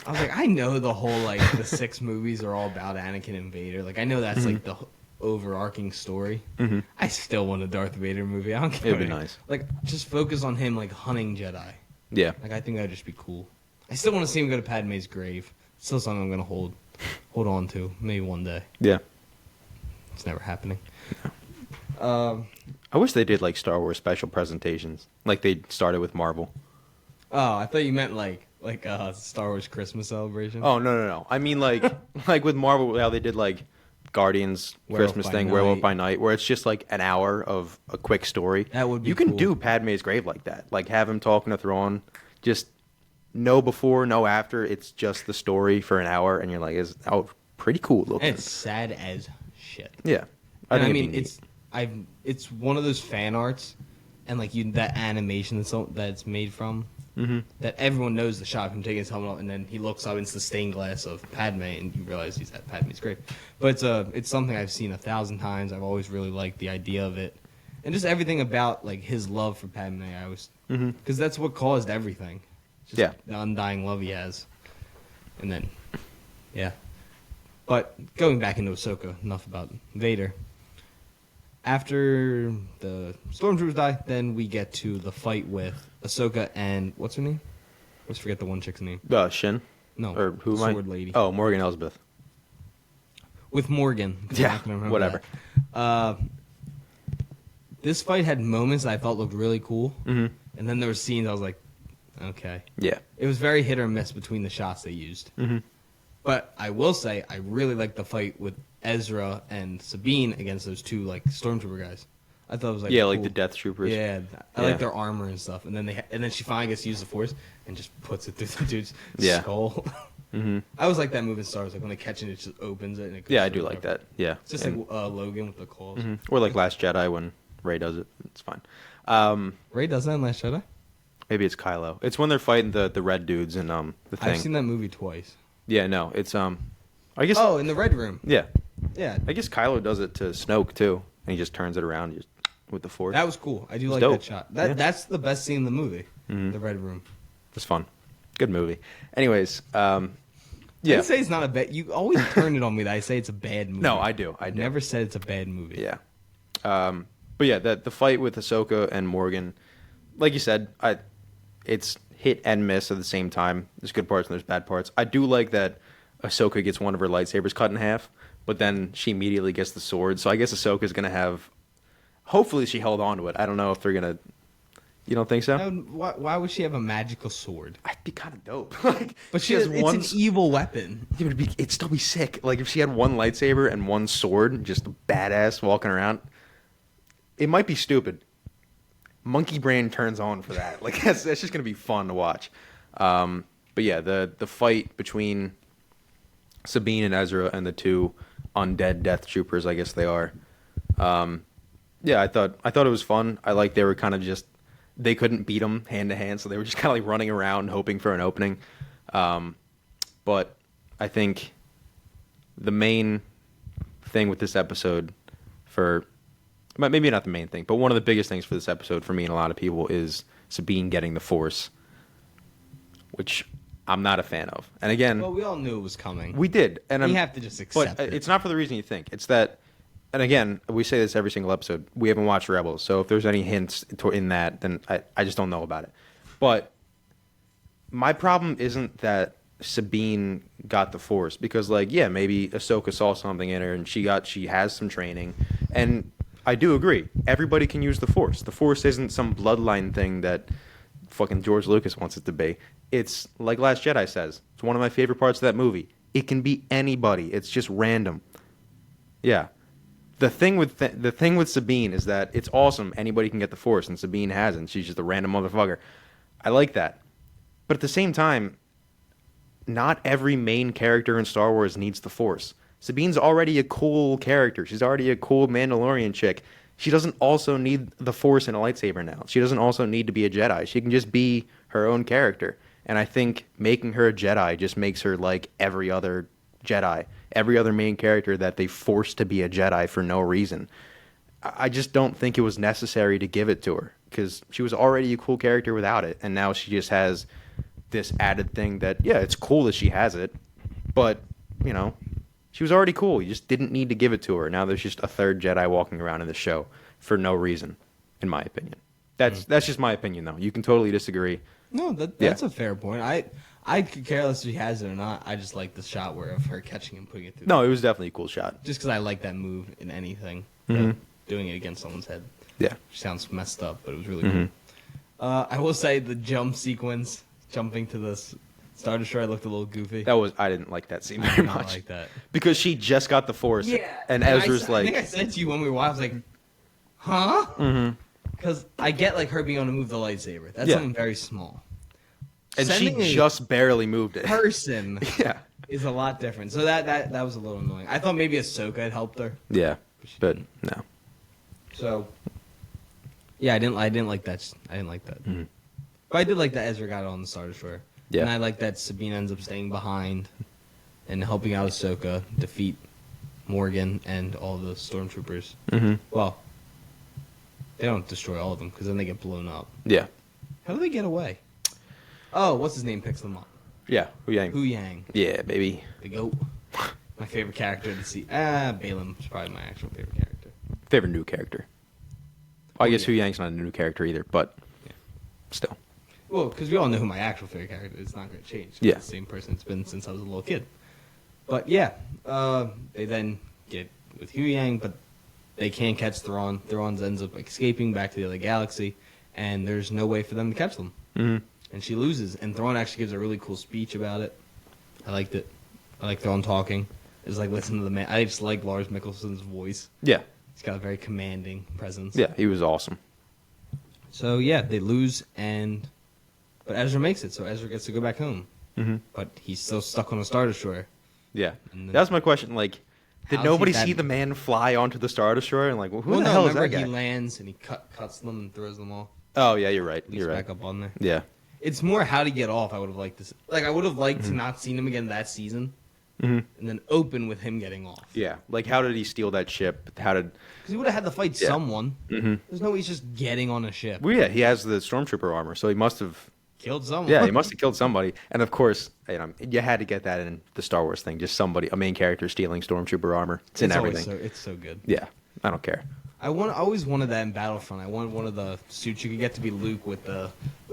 I was like, I know the whole like the 6 movies are all about Anakin and Vader. Like I know that's like the overarching story. Mm-hmm. I still want a Darth Vader movie. I don't care. It'd be nice. Like just focus on him like hunting Jedi. Yeah. Like I think that'd just be cool. I still want to see him go to Padme's grave. Still something I'm gonna hold on to maybe one day. Yeah. It's never happening. I wish they did like Star Wars special presentations, like they started with Marvel. Oh, I thought you meant like Star Wars Christmas celebration. Oh no! I mean like with Marvel, how they did like Guardians Christmas thing, Werewolf by Night, where it's just like an hour of a quick story. That would be. You can do Padme's grave like that, like have him talking to Thrawn, just no before, no after. It's just the story for an hour, and you're like, pretty cool looking. And it's sad as shit. Yeah, I mean it's one of those fan arts, and like that animation that's made from that everyone knows the shot of him taking his helmet off, and then he looks up, and it's the stained glass of Padme, and you realize he's at Padme's grave. But it's something I've seen 1,000 times. I've always really liked the idea of it, and just everything about like his love for Padme. I was because that's what caused everything. Yeah. The undying love he has. And then, yeah. But going back into Ahsoka, enough about Vader. After the stormtroopers die, then we get to the fight with Ahsoka and what's her name? Let's forget the one chick's name. Shin? No, Or who the am I? sword lady. Oh, Morgan Elsbeth. With Morgan. 'Cause I'm Yeah, not gonna remember whatever. that. This fight had moments that I thought looked really cool, and then there were scenes I was like, okay. Yeah. It was very hit or miss between the shots they used. But I will say, I really liked the fight with Ezra and Sabine against those two like stormtrooper guys. I thought it was like Yeah, like cool. the Death Troopers. Yeah, I like their armor and stuff. And then then she finally gets to use the Force and just puts it through the dude's skull. I always like that move in Star Wars, like when they catch it, it just opens it. And it goes Yeah, I through do the like cover. that. Yeah. It's just like Logan with the claws. Or like Last Jedi when Rey does it. It's fine. Rey does that in Last Jedi? Maybe it's Kylo. It's when they're fighting the red dudes and the thing. I've seen that movie twice. Yeah, no, it's I guess. Oh, in the Red Room. Yeah, Yeah, I guess Kylo does it to Snoke too, and he just turns it around just with the Force. that was cool. I do like dope. that shot. Yeah. That's the best scene in the movie. The Red Room. It's fun. Good movie. Anyways, I yeah. say it's not a bad. You always turn it on me that I say it's a bad movie. No, I do. I I've do. never said it's a bad movie. Yeah. But yeah, the fight with Ahsoka and Morgan, like you said, it's hit and miss at the same time. There's good parts and there's bad parts. I do like that Ahsoka gets one of her lightsabers cut in half, but then she immediately gets the sword. So I guess Ahsoka's gonna have. Hopefully, she held on to it. I don't know if they're gonna. You don't think so? Why would she have a magical sword? I'd be kind of dope. Like, But it's an evil weapon. It'd still be sick. Like if she had one lightsaber and one sword, just a badass walking around. It might be stupid. Monkey brain turns on for that. Like that's just gonna be fun to watch. But yeah, the fight between Sabine and Ezra and the two undead Death Troopers, I guess they are. Yeah, I thought it was fun. I like they were kind of just. They couldn't beat them hand to hand, so they were just kind of like running around hoping for an opening. But I think the main thing with this episode, maybe not the main thing, but one of the biggest things for this episode for me and a lot of people is Sabine getting the Force, which I'm not a fan of. And again, Well, we all knew it was coming. we did, and We have to just accept but it. it's not for the reason you think. It's that, and again, we say this every single episode. We haven't watched Rebels, so if there's any hints in that, then I just don't know about it. But my problem isn't that Sabine got the Force, because like, yeah, maybe Ahsoka saw something in her and she has some training, and I do agree. Everybody can use the Force. The Force isn't some bloodline thing that fucking George Lucas wants it to be. It's like Last Jedi says. It's one of my favorite parts of that movie. It can be anybody. It's just random. Yeah. The thing with Sabine is that it's awesome. Anybody can get the Force, and Sabine hasn't. She's just a random motherfucker. I like that. But at the same time, not every main character in Star Wars needs the Force. Sabine's already a cool character. She's already a cool Mandalorian chick. She doesn't also need the Force and a lightsaber now. She doesn't also need to be a Jedi. She can just be her own character. And I think making her a Jedi just makes her like every other Jedi, every other main character that they forced to be a Jedi for no reason. I just don't think it was necessary to give it to her, because she was already a cool character without it, and now she just has this added thing that, yeah, it's cool that she has it, but, you know, she was already cool. You just didn't need to give it to her. Now there's just a third Jedi walking around in the show for no reason, in my opinion. That's just my opinion, though. You can totally disagree. No, that's a fair point. I could care less if she has it or not. I just like the shot where of her catching and putting it through. No, it was definitely a cool shot. Just because I like that move in anything. Doing it against someone's head. Yeah. Which sounds messed up, but it was really cool. I will say the jump sequence, jumping to this Star Destroyer, looked a little goofy. I didn't like that scene very Not much. like that. Because she just got the Force. Yeah. And Ezra's I think I like, said to you when we were watching, I was like, huh? Because I get like her being able to move the lightsaber. That's Yeah. something very small. and she Sending a just barely moved it. person Yeah. is a lot different. So that was a little annoying. I thought maybe Ahsoka had helped her. Yeah. she But didn't. no. So yeah, I didn't like that. I didn't like that. But I did like that Ezra got on the Star Destroyer. Yeah. And I like that Sabine ends up staying behind and helping out Ahsoka defeat Morgan and all the stormtroopers. Well, they don't destroy all of them because then they get blown up. Yeah. How do they get away? Oh, what's his name picks them up? Yeah, Hu Yang. Hu Yang. Yeah, baby. The goat. My favorite character to see. Balin's probably my actual favorite character. Favorite new character. Well, I guess yeah. Hu Yang's not a new character either, but Yeah. still. Well, because we all know who my actual favorite character is. It's not going to change. Yeah. It's the same person it's been since I was a little kid. But yeah, they then get with Hu Yang, but they can't catch Thrawn. Thrawn ends up escaping back to the other galaxy, and there's no way for them to catch them. Mm-hmm. And she loses. And Thrawn actually gives a really cool speech about it. I liked it. I like Thrawn talking. It's like listen to the man. I just like Lars Mikkelsen's voice. Yeah. He's got a very commanding presence. Yeah, he was awesome. So yeah, they lose, but Ezra makes it. So Ezra gets to go back home. Mm-hmm. But he's still stuck on a Star Destroyer. Yeah. And then- That was my question. Like, did How's nobody he that- see the man fly onto the Star Destroyer? And like, well, who Well, the no, hell is remember that guy? he lands and he cuts them and throws them all. Oh, yeah, you're right. He's You're right. back up on there. Yeah. It's more how to get off. I would have liked to. Like I would have liked Mm-hmm. to not seen him again that season, Mm-hmm. and then open with him getting off. Yeah. Like, how did he steal that ship? How did... Because he would have had to fight Yeah. someone. Mm-hmm. There's no way he's just getting on a ship. Well, yeah, he has the Stormtrooper armor, so he must have... Killed someone. Yeah, he must have killed somebody. And of course, you had to get that in the Star Wars thing. Just somebody, a main character stealing Stormtrooper armor. It's in everything. It's so good. Yeah, I don't care. I always wanted that in Battlefront. I wanted one of the suits you could get to be Luke with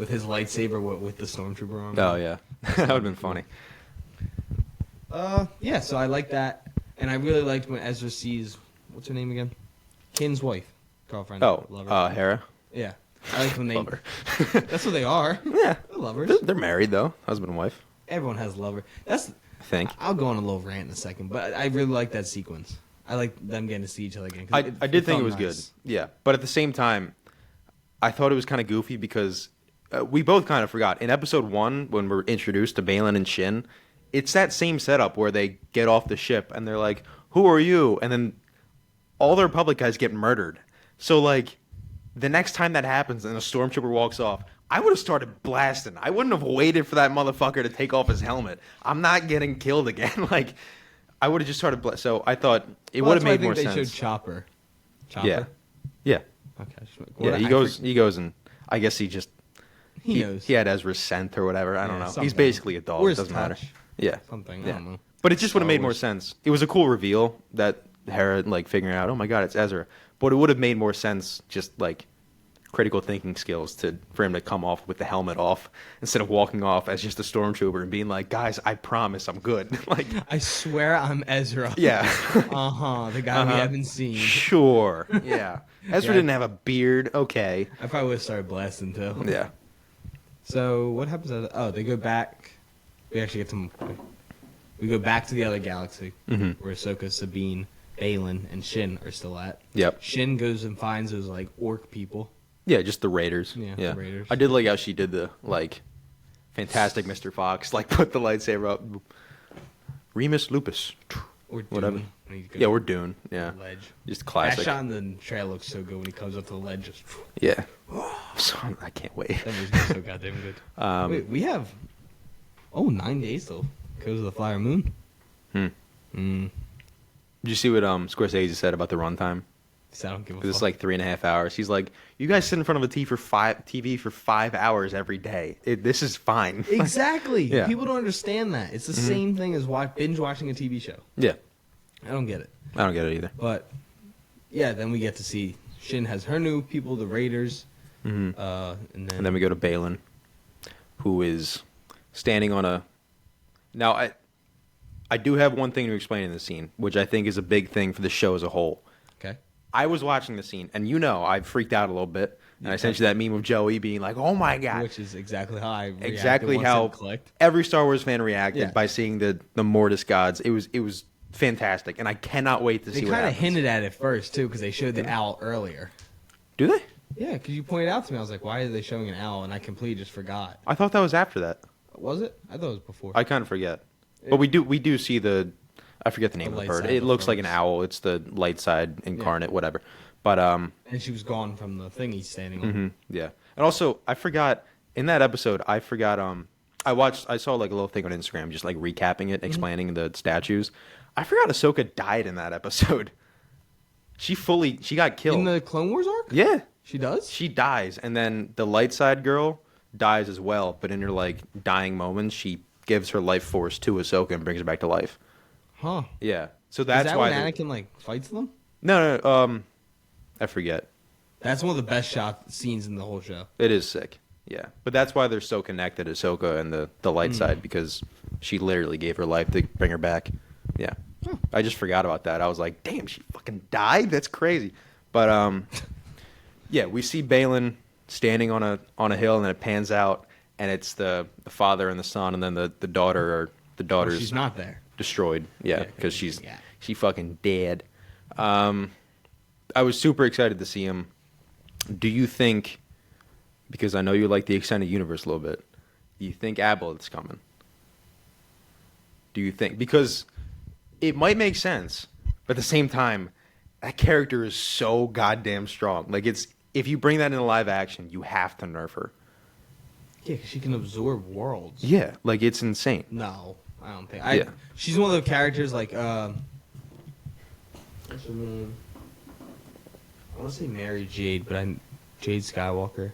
his lightsaber with the Stormtrooper armor. Oh, yeah. that would have been funny. Yeah, so I like that. And I really liked when Ezra sees, what's her name again? Kin's wife. Girlfriend. Oh, lover. Hera. Yeah. I like when they... Lover. That's what they are. Yeah. They're lovers. They're married, though. Husband and wife, Everyone has a lover. That's... I think. I'll go on a little rant in a second, but I really like that sequence. I like them getting to see each other again. 'Cause I did think felt it was nice. good. Yeah. But at the same time, I thought it was kind of goofy because we both kind of forgot. In episode 1, when we're introduced to Balin and Shin, it's that same setup where they get off the ship and they're like, who are you? And then all the Republic guys get murdered. So, like, the next time that happens and a stormtrooper walks off, I would have started blasting. I wouldn't have waited for that motherfucker to take off his helmet. I'm not getting killed again. Like, I would have just started so I thought it would have made more I think sense. they showed Chopper. Yeah. Yeah. Okay. Yeah, he goes and I guess he just He knows. he had Ezra's scent or whatever. I don't know. He's something. basically a dog. Or It his doesn't matter. touch. Yeah. Something. I Yeah. don't know. But it just would have Star made more Wars. sense. It was a cool reveal that Hera like figuring out, oh my god, it's Ezra. But it would have made more sense just like critical thinking skills for him to come off with the helmet off instead of walking off as just a stormtrooper and being like, guys, I promise I'm good. Like, I swear I'm Ezra. yeah. The guy we Uh-huh. haven't seen. Sure. Yeah. Ezra Yeah. didn't have a beard. Okay. I probably would have started blasting too. Yeah. So what happens? They go back. We actually get some. We go back to the other galaxy Mhm. where Ahsoka, Sabine, Balin, and Shin are still at. Yep. Shin goes and finds those like orc people. Yeah, just the Raiders. Yeah, the Raiders. I did like how she did the like fantastic Mr. Fox, like put the lightsaber up. Remus Lupus. Or Dune, Whatever. when he goes Yeah, we're Dune. Yeah. to the ledge. Just That classic. shot in the trailer looks so good when he comes up to the ledge. Just Yeah. So, I can't wait. that was so goddamn good. Wait, we have 9 days till goes to the Fire Moon. Did you see what Scorsese said about the runtime? So I don't give a 'Cause it's fuck. like 3.5 hours. He's like, you guys sit in front of a TV for 5 hours every day. This is fine. Exactly. Yeah. People don't understand that. It's the same thing as binge watching a TV show. Yeah. I don't get it. I don't get it either. But yeah, then we get to see Shin has her new people, the Raiders, Mhm. and And then we go to Balin, who is standing on a. Now, I do have one thing to explain in this scene, which I think is a big thing for the show as a whole. okay. I was watching the scene, and I freaked out a little bit, and I sent you that meme of Joey being like, "Oh my god!" Which is exactly how I reacted Exactly once how it clicked. every Star Wars fan reacted Yeah. by seeing the Mortis gods. It was fantastic, and I cannot wait to They see what kind of happens. hinted at it first too, because they showed the owl earlier. Do they? Yeah, because you pointed out to me, I was like, "Why are they showing an owl?" And I completely just forgot. I thought that was after that. Was it? I thought it was before. I kind of forget, but we do see the. I forget the name of the light bird. side It of looks like an birds. owl. It's the light side incarnate, whatever. But And she was gone from the thing he's standing on. yeah. And also, I forgot in that episode. I saw like a little thing on Instagram, just like recapping it, explaining the statues. I forgot Ahsoka died in that episode. She got killed. In the Clone Wars arc? Yeah, She does? she dies, and then the light side girl dies as well, but in her like dying moments, she gives her life force to Ahsoka and brings her back to life. Huh. Yeah. So Is that's that why when Anakin like fights them? no, I forget. That's one of the best shot scenes in the whole show. It is sick. Yeah. But that's why they're so connected, Ahsoka and the light side, because she literally gave her life to bring her back. Yeah. Huh. I just forgot about that. I was like, damn, she fucking died? That's crazy. But yeah, we see Balin standing on a hill, and then it pans out, and it's the father and the son, and then the daughter's She's not there. destroyed. Yeah, Yeah, because yeah. she fucking dead. I was super excited to see him. Do you think, because I know you like the extended universe a little bit, do you think Aboleth's coming? Do you think? Because it might make sense, but at the same time, that character is so goddamn strong. Like, if you bring that into live action, you have to nerf her. Yeah, 'cause she can absorb worlds. Yeah, like, it's insane. No, I don't think. Yeah. She's one of the characters like what's her name? I want to say Mary Jade, but Jade Skywalker.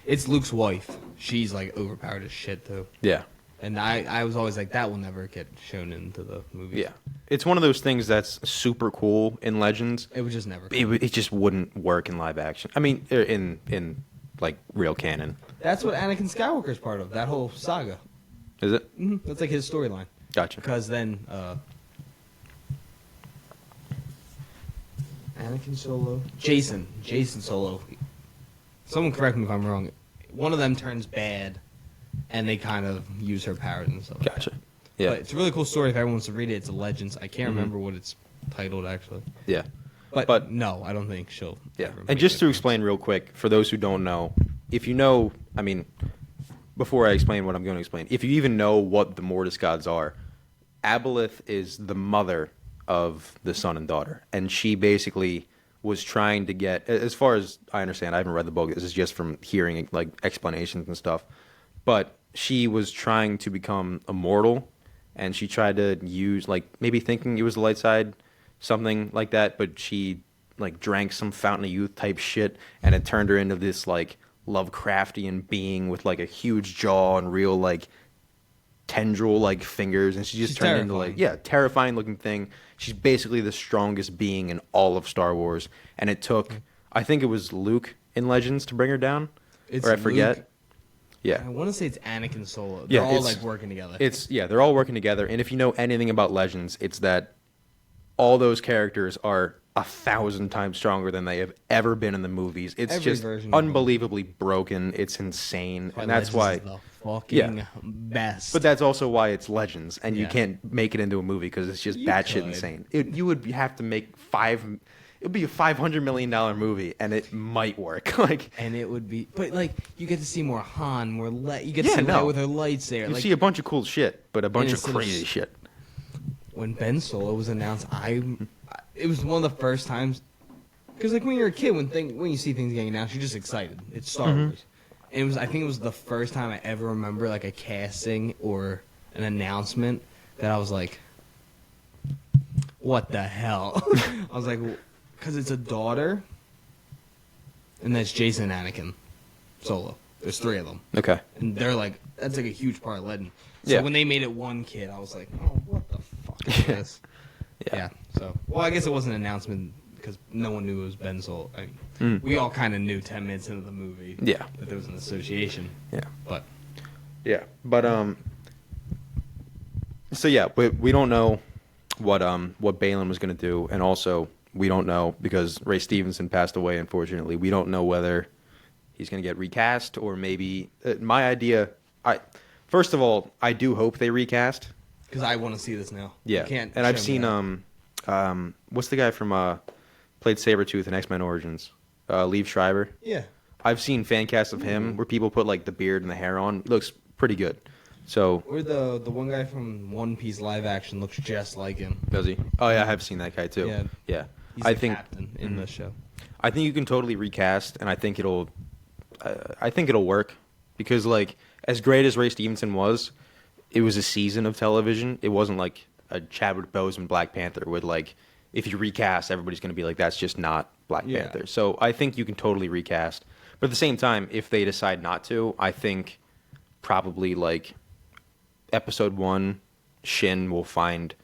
It's Luke's wife. She's like overpowered as shit too. Yeah. And I was always like, that will never get shown into the movie. Yeah. It's one of those things that's super cool in Legends. It would just never. It just wouldn't work in live action. I mean, in like real canon. That's what Anakin Skywalker's part of. That whole saga. Is it? Mm-hmm. That's like his storyline. Gotcha. Because then Anakin Solo, Jason Solo. Someone correct me if I'm wrong. One of them turns bad, and they kind of use her powers and stuff. Gotcha. Yeah. But it's a really cool story if everyone wants to read it. It's a Legends. I can't remember what it's titled actually. Yeah. But no, I don't think she'll. Yeah. ever And make just it. to explain real quick, for those who don't know, if you know, I mean, before I explain what I'm going to explain, if you even know what the Mortis gods are, Aboleth is the mother of the son and daughter, and she basically was trying to get, as far as I understand, I haven't read the book, this is just from hearing like explanations and stuff, but she was trying to become immortal, and she tried to use, like, maybe thinking it was the light side, something like that, but she like drank some Fountain of Youth type shit, and it turned her into this like Lovecraftian being with like a huge jaw and real like tendril like fingers, and she just turned into like, yeah, terrifying looking thing. She's basically the strongest being in all of Star Wars, and it took, I think it was Luke in Legends to bring her down, It's or I forget. Luke. Yeah, I want to say it's Anakin Solo. Yeah, They're all it's- like working together. they're all working together, and if you know anything about Legends, it's that all those characters are 1,000 times stronger than they have ever been in the movies. It's Every just version of them. unbelievably broken. It's insane, and that's Legends why. is the fucking best. But that's also why it's Legends, and you Yeah. can't make it into a movie because it's just You batshit could. insane. You would have to make it would be a $500 million movie, and it might work. Like, and it would be, but like you get to see more Han, more you get to Yeah, see no. Leia with her lightsaber. you Like see a bunch of cool shit, but a bunch of instead of crazy shit. when Ben Solo was announced, it was one of the first times, because like when you're a kid, when you see things getting announced, you're just excited. It's Star Wars. And I think it was the first time I ever remember like a casting or an announcement that I was like, what the hell? I was like, because it's a daughter, and that's Jason and Anakin Solo. There's 3 of them. Okay. And they're like, that's like a huge part of Legend. So Yeah. when they made it one kid, I was like, oh, what the fuck is this? Yeah. So, well, I guess it wasn't an announcement because no one knew it was Ben Solo. I mean, we all kind of knew 10 minutes into the movie Yeah. that there was an association. Yeah. But Yeah, but so yeah, we don't know what Balin was going to do, and also we don't know, because Ray Stevenson passed away, unfortunately. We don't know whether he's going to get recast, or maybe my idea. First of all, I do hope they recast. because I want to see this now. Yeah, You can't and I've show me seen that. what's the guy from played Sabretooth in X-Men Origins? Liev Schreiber. Yeah. I've seen fan casts of him where people put like the beard and the hair on. It looks pretty good. So Or the one guy from One Piece live action looks just like him. does he? Oh yeah, I have seen that guy too. Yeah. Yeah. He's I the think captain in the show. I think you can totally recast, and I think it'll work, because like as great as Ray Stevenson was, it was a season of television. It wasn't like a Chadwick Boseman Black Panther with like, if you recast, everybody's going to be like, that's just not Black Yeah. Panther. So I think you can totally recast. But at the same time, if they decide not to, I think probably like episode 1, Shin will find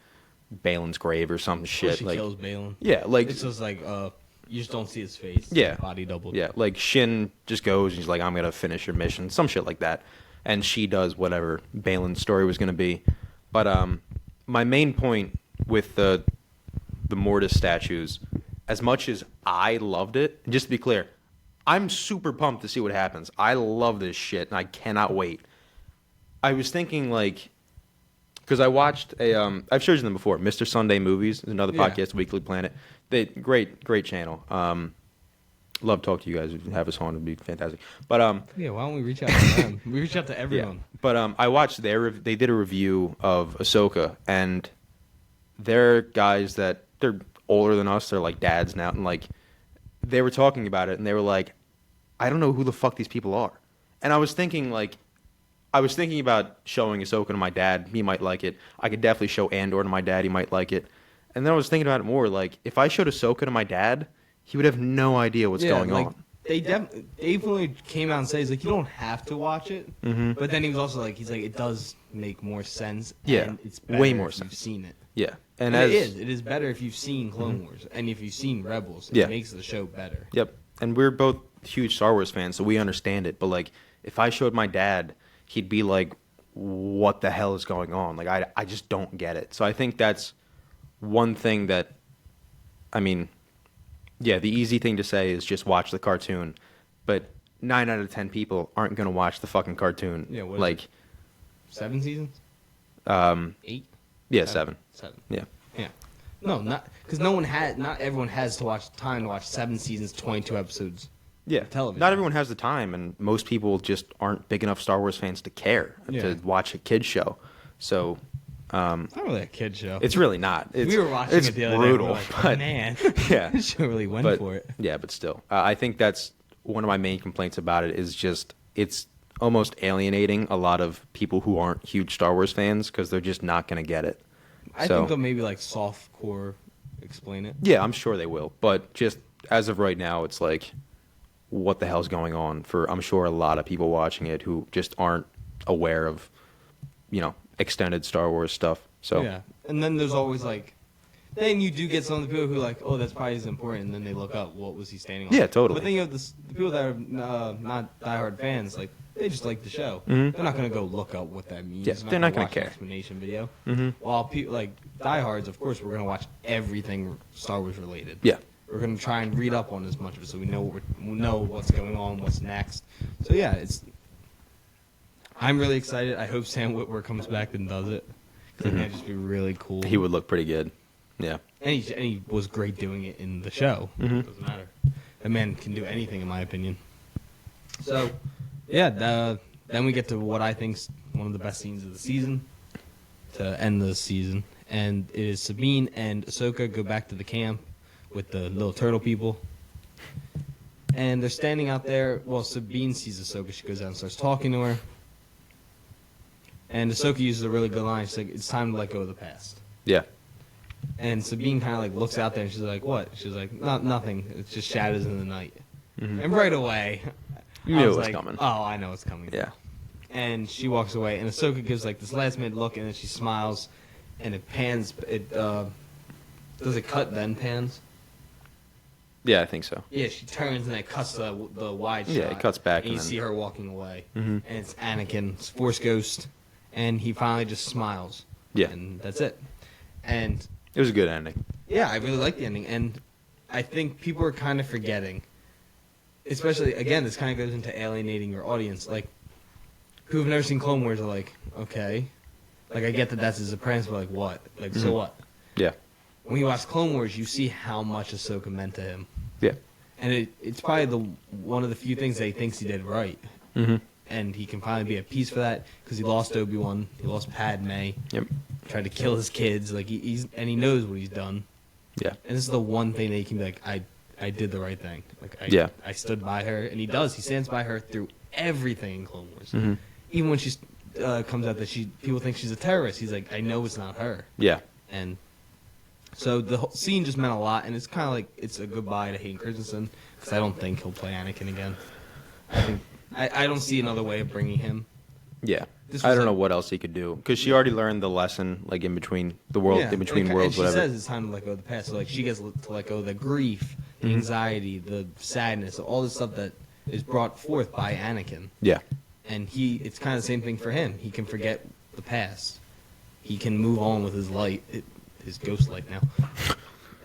Balin's grave or some shit. She like kills Balin. Yeah, like It's just like you just don't see his face. Yeah. Body doubled. Yeah, like Shin just goes and he's like, I'm gonna finish your mission, some shit like that, and she does whatever Balin's story was gonna be. But my main point with the Mortis statues, as much as I loved it, and just to be clear, I'm super pumped to see what happens. I love this shit and I cannot wait. I was thinking like, because I watched I've showed you them before. Mr. Sunday Movies is another podcast, Weekly Planet. They great channel. Love to talk to you guys. If you have us on, it'd be fantastic. But yeah, why don't we reach out to them? We reach out to everyone. Yeah. But I watched they did a review of Ahsoka, and they're guys that they're older than us. They're like dads now, and like they were talking about it, and they were like, I don't know who the fuck these people are. And I was thinking about showing Ahsoka to my dad. He might like it. I could definitely show Andor to my dad. He might like it. And then I was thinking about it more. Like, if I showed Ahsoka to my dad, he would have no idea what's going on. They definitely came out and said, he's like, you don't have to watch it. Mm-hmm. But then he was also like, he's like, it does make more sense. Yeah, and it's better way more if sense. You've seen it. Yeah, and it is better if you've seen Clone Wars and if you've seen Rebels. It makes the show better. Yep. And we're both huge Star Wars fans, so we understand it. But like, if I showed my dad, he'd be like, what the hell is going on? Like, I just don't get it. So I think that's one thing that, I mean, yeah, the easy thing to say is just watch the cartoon, but 9 out of 10 people aren't going to watch the fucking cartoon. Yeah, what like 7 seasons? 8? Yeah, 7. 7. Yeah. Yeah. No, not because not everyone has time to watch 7 seasons, 22 episodes. Yeah, Television. Not everyone has the time, and most people just aren't big enough Star Wars fans to care to watch a kid's show. So, it's not really a kid show. It's really not. We were watching it the other brutal, day. Like, but man, yeah, this show really went for it. Yeah, but still, I think that's one of my main complaints about it. Is just it's almost alienating a lot of people who aren't huge Star Wars fans because they're just not going to get it. I think they'll maybe like softcore explain it. Yeah, I'm sure they will. But just as of right now, it's like, what the hell's going on for, I'm sure, a lot of people watching it who just aren't aware of, extended Star Wars stuff. So yeah, and then there's always like, then you do get some of the people who are like, oh, that's probably as important, and then they look up what was he standing on. Yeah, totally. But then you have the people that are not diehard fans, like they just like the show. Mm-hmm. They're not gonna go look up what that means. Yeah, they're not gonna watch care. An explanation video. Mm-hmm. While people like diehards, of course, we're gonna watch everything Star Wars related. Yeah. We're gonna try and read up on as much of it so we know what's going on, what's next. So yeah, I'm really excited. I hope Sam Witwer comes back and does it. Because that'd just be really cool. He would look pretty good. Yeah. And he was great doing it in the show. Mm-hmm. It doesn't matter. That man can do anything, in my opinion. So, yeah, then we get to what I think's one of the best scenes of the season to end the season. And it is Sabine and Ahsoka go back to the camp with the little turtle people. And they're standing out there. Well, Sabine sees Ahsoka. She goes out and starts talking to her. And Ahsoka uses a really good line. She's like, it's time to let go of the past. Yeah. And Sabine kind of like looks out there and she's like, what? She's like, nothing. It's just shadows in the night. Mm-hmm. And right away, You knew I it was was like, coming. oh, I know it's coming. Yeah. And she walks away, and Ahsoka gives like this last minute look, and then she smiles, and it pans. Does it cut then pans? Yeah, I think so. Yeah, she turns and it cuts the wide shot. Yeah, it cuts back and you and then- see her walking away, Mm-hmm. and it's Anakin's Force Ghost, and he finally just smiles. Yeah. And that's it. And It was a good ending. yeah, I really like the ending, and I think people are kind of forgetting, especially, again, this kind of goes into alienating your audience, like, who've never seen Clone Wars are like, okay, like, I get that that's his apprentice, but like, what? Like, so what? Yeah. When you watch Clone Wars, you see how much Ahsoka meant to him, Yeah. and it's probably one of the few things that he thinks he did right, Mm-hmm. and he can finally be at peace for that, because he lost Obi-Wan, he lost Padme, Yep. tried to kill his kids, like, he knows what he's done. Yeah. And this is the one thing that he can be like, I did the right thing. Like, I stood by her, and he does. He stands by her through everything in Clone Wars. Mm-hmm. Even when she comes out that people think she's a terrorist, he's like, I know it's not her. Yeah. And so the whole scene just meant a lot, and it's kind of like it's a goodbye to Hayden Christensen, because I don't think he'll play Anakin again. I don't see another way of bringing him. Yeah. This I was don't know like- what else he could do because she already learned the lesson, like in between the world, in between and worlds, she whatever. says it's time to let go of the past. So like she gets to let go of the grief, the anxiety, the sadness, all this stuff that is brought forth by Anakin. Yeah. And it's kind of the same thing for him. He can forget the past. He can move on with his his ghost light now.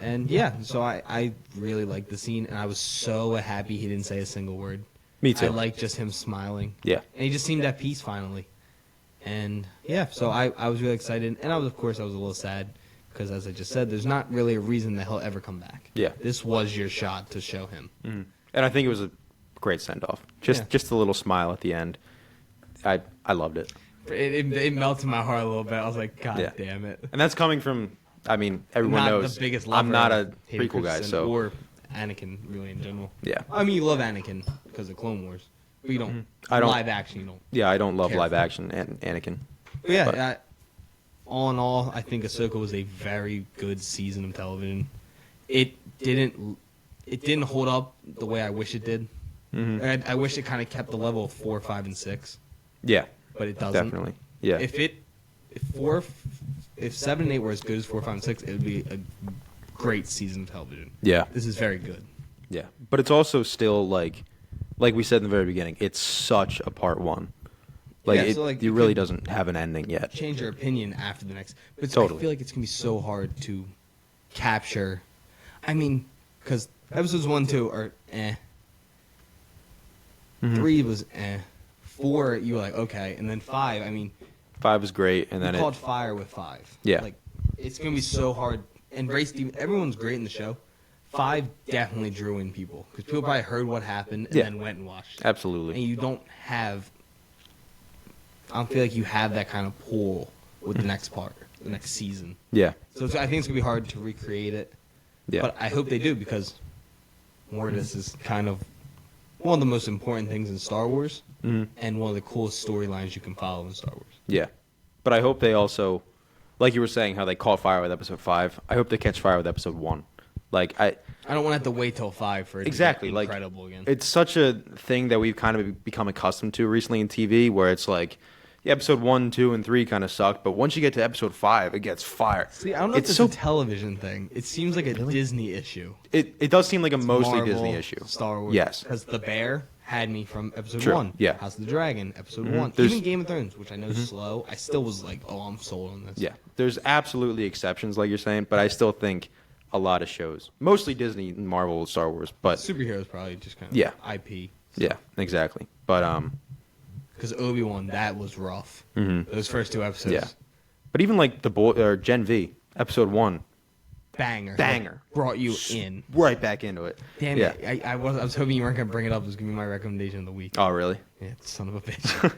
And yeah, so I really liked the scene, and I was so happy he didn't say a single word. Me too. I liked just him smiling. Yeah. And he just seemed at peace finally. And yeah, so I was really excited, and of course I was a little sad because, as I just said, there's not really a reason that he'll ever come back. Yeah. This was your shot to show him. And I think it was a great send off. Just a little smile at the end. I loved it. It melted my heart a little bit. I was like, God damn it. And that's coming from, I mean, everyone Not knows the biggest lover I'm not a of Hayden prequel guy, Christensen so or Anakin really in general. yeah. I mean, you love Anakin because of Clone Wars, but you don't. I don't- live action. You don't. Yeah, I don't love Care live for it. action and Anakin. But yeah, But- all in all, I think Ahsoka was a very good season of television. It didn't hold up the way I wish it did. I wish it kind of kept the level of 4, 5, and 6, Yeah, but it doesn't. definitely. Yeah. If 7 and 8 were as good as 4, 5, and 6, it would be a great season of television. Yeah. This is very good. Yeah. But it's also still like we said in the very beginning, it's such a part one. Like, Yeah, so, it you really could doesn't have an ending yet. change your opinion after the next. But Totally. I feel like it's going to be so hard to capture. I mean, because episodes 1, 2 are eh. 3 was eh. 4, you were like, okay. And then 5, I mean, 5 was great, and then you it. caught fire with 5. Yeah. Like, it's going to be so hard. And Ray Stevens, everyone's great in the show. 5 definitely drew in people. Because people probably heard what happened and Yeah. then went and watched it. Absolutely. And you don't have. I don't feel like you have that kind of pull with the next part, the next season. Yeah. So I think it's gonna be hard to recreate it. Yeah. But I hope they do because Mortis is kind of one of the most important things in Star Wars and one of the coolest storylines you can follow in Star Wars. Yeah. But I hope they also, like you were saying, how they caught fire with episode 5. I hope they catch fire with episode 1. Like I don't want to have to wait till 5 for it exactly to be like incredible again. It's such a thing that we've kind of become accustomed to recently in TV, where it's like, yeah, episode 1, 2, and 3 kind of sucked, but once you get to episode 5, it gets fire. See, I don't know if it's so a television thing. It seems like a Disney issue. it does seem like a mostly Marvel, Disney issue. Star Wars. Yes. Because The Bear had me from episode True, 1. yeah. House of the Dragon, episode 1. There's- Even Game of Thrones, which I know is slow. I still was like, oh, I'm sold on this. Yeah, there's absolutely exceptions, like you're saying, but I still think a lot of shows, mostly Disney, Marvel, Star Wars, but Superheroes probably just kind of Yeah. IP. yeah, exactly. But Because Obi-Wan, that was rough. Those first 2 episodes. yeah, but even like the boy or Gen V episode 1, Banger. Banger. Brought you in. right back into it. Damn yeah. it. I was hoping you weren't going to bring it up. It was going to be my recommendation of the week. Oh, really? Yeah, son of a bitch.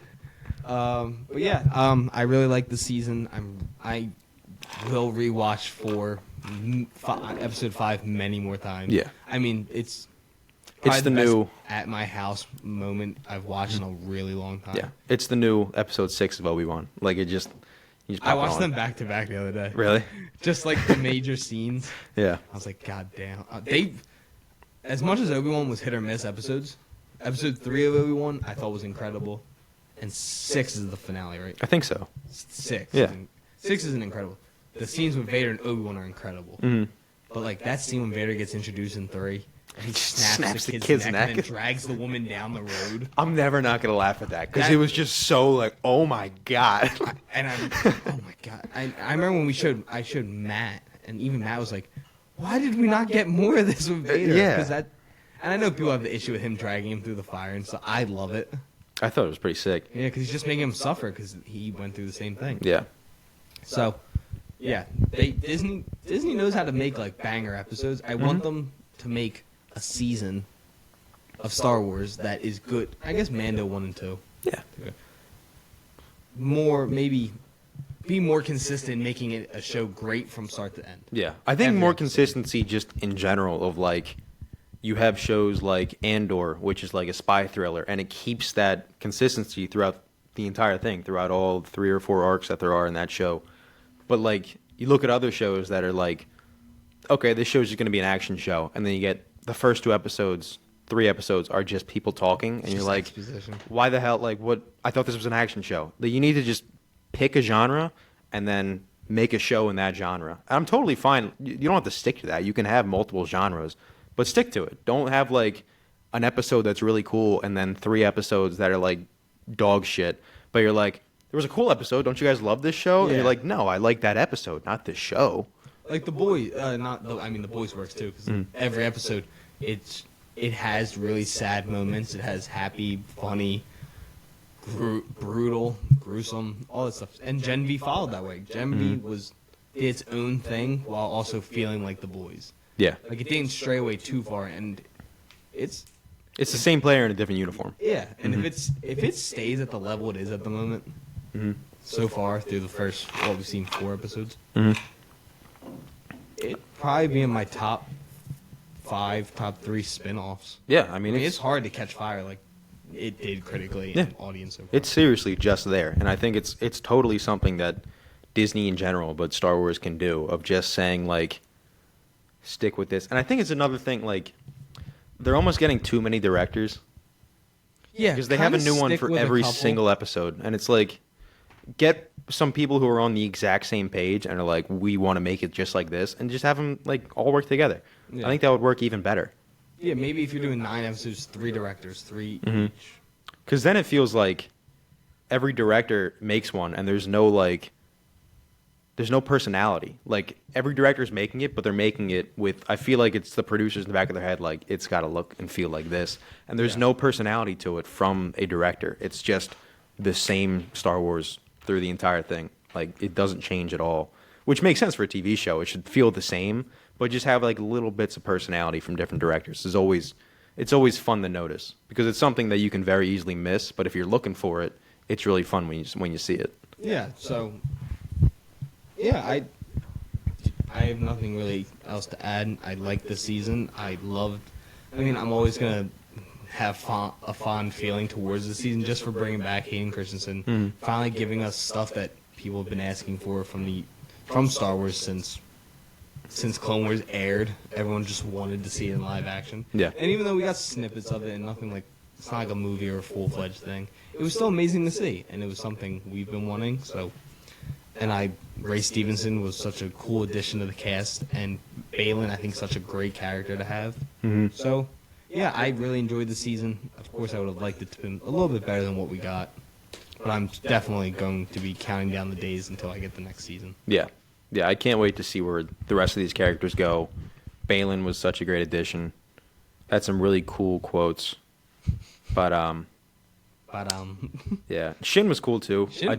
But yeah, I really like the season. I will rewatch episode 5 many more times. Yeah. I mean, it's It's the best new. at my house moment I've watched in a really long time. Yeah, it's the new episode 6 of Obi-Wan. Like it just. You just I pop it watched on. them back to back the other day. Really? Just like the major scenes. Yeah. I was like, God damn. As much as Obi-Wan was hit or miss episodes, episode 3 of Obi-Wan I thought was incredible. And 6 is the finale, right? I think so. 6. Yeah. 6 isn't incredible. The scenes with Vader and Obi-Wan are incredible. But like that scene when Vader gets introduced in 3, and he snaps the kid's neck and then drags the woman down the road. I'm never not gonna laugh at that because That- it was just so like, oh my god. And oh my god! I remember when I showed Matt, and even Matt was like, "Why did we not get more of this with Vader?" Yeah. 'Cause and I know people have the issue with him dragging him through the fire and stuff. I love it. I thought it was pretty sick. Yeah, because he's just making him suffer because he went through the same thing. Yeah. So, yeah, Disney knows how to make like banger episodes. I want them to make a season of Star Wars that is good. I guess Mando 1 and 2. Yeah. Maybe be more consistent in making it a show great from start to end. Yeah. I think Every more episode. consistency just in general of like you have shows like Andor, which is like a spy thriller, and it keeps that consistency throughout the entire thing, throughout all 3 or 4 arcs that there are in that show. But like you look at other shows that are like, okay, this show is just going to be an action show, and then you get the first 2 episodes 3 episodes are just people talking, and you're like, exposition. why the hell? Like, what? I thought this was an action show. Like, you need to just pick a genre and then make a show in that genre. I'm totally fine. You don't have to stick to that. You can have multiple genres, but stick to it. Don't have like an episode that's really cool and then 3 episodes that are like dog shit. But you're like, there was a cool episode. Don't you guys love this show? Yeah. And you're like, no, I like that episode, not this show. Like The Boys, The Boys works too, because every episode, it has really sad moments. It has happy, funny, brutal, gruesome, all that stuff. And Gen V followed that way. Gen V was its own thing while also feeling like The Boys. Yeah. Like, it didn't stray away too far, and it's the same player in a different uniform. yeah. And if it stays at the level it is at the moment, so far through the first, we've seen 4 episodes, it'd probably be in my top 5, top 3 spin-offs. Yeah, I I mean, mean, it's hard to catch fire like it did critically and audience so far. it's seriously just there, and I think it's totally something that Disney in general, but Star Wars can do, of just saying like, stick with this. And I think it's another thing, like, they're almost getting too many directors. Yeah, Because they have a new one for every single episode, and it's like, get some people who are on the exact same page and are like, we want to make it just like this, and just have them like all work together. Yeah. I think that would work even better. Yeah, maybe if you're doing 9 episodes, 3 directors, 3 each. Because then it feels like every director makes one, and there's no personality. Like, every director is making it, but they're making it with, I feel like it's the producers in the back of their head, like, it's got to look and feel like this. And there's no personality to it from a director. It's just the same Star Wars through the entire thing. Like, it doesn't change at all, which makes sense for a TV show. It should feel the same, but just have like little bits of personality from different directors. It's always fun to notice, because it's something that you can very easily miss, but if you're looking for it, it's really fun when you see it. Yeah, so yeah, I have nothing really else to add. I like the season. I'm always going to have a fond feeling towards the season just for bringing back Hayden Christensen, finally giving us stuff that people have been asking for from Star Wars since Clone Wars aired. Everyone just wanted to see it in live action. Yeah. And even though we got snippets of it and nothing like, it's not like a movie or a full-fledged thing, it was still amazing to see, and it was something we've been wanting. So, and Ray Stevenson was such a cool addition to the cast, and Balin, I think, such a great character to have. So, yeah, I really enjoyed the season. Of course, I would have liked it to be a little bit better than what we got, but I'm definitely going to be counting down the days until I get the next season. Yeah. Yeah, I can't wait to see where the rest of these characters go. Balin was such a great addition. Had some really cool quotes. But yeah, Shin was cool too. Shin I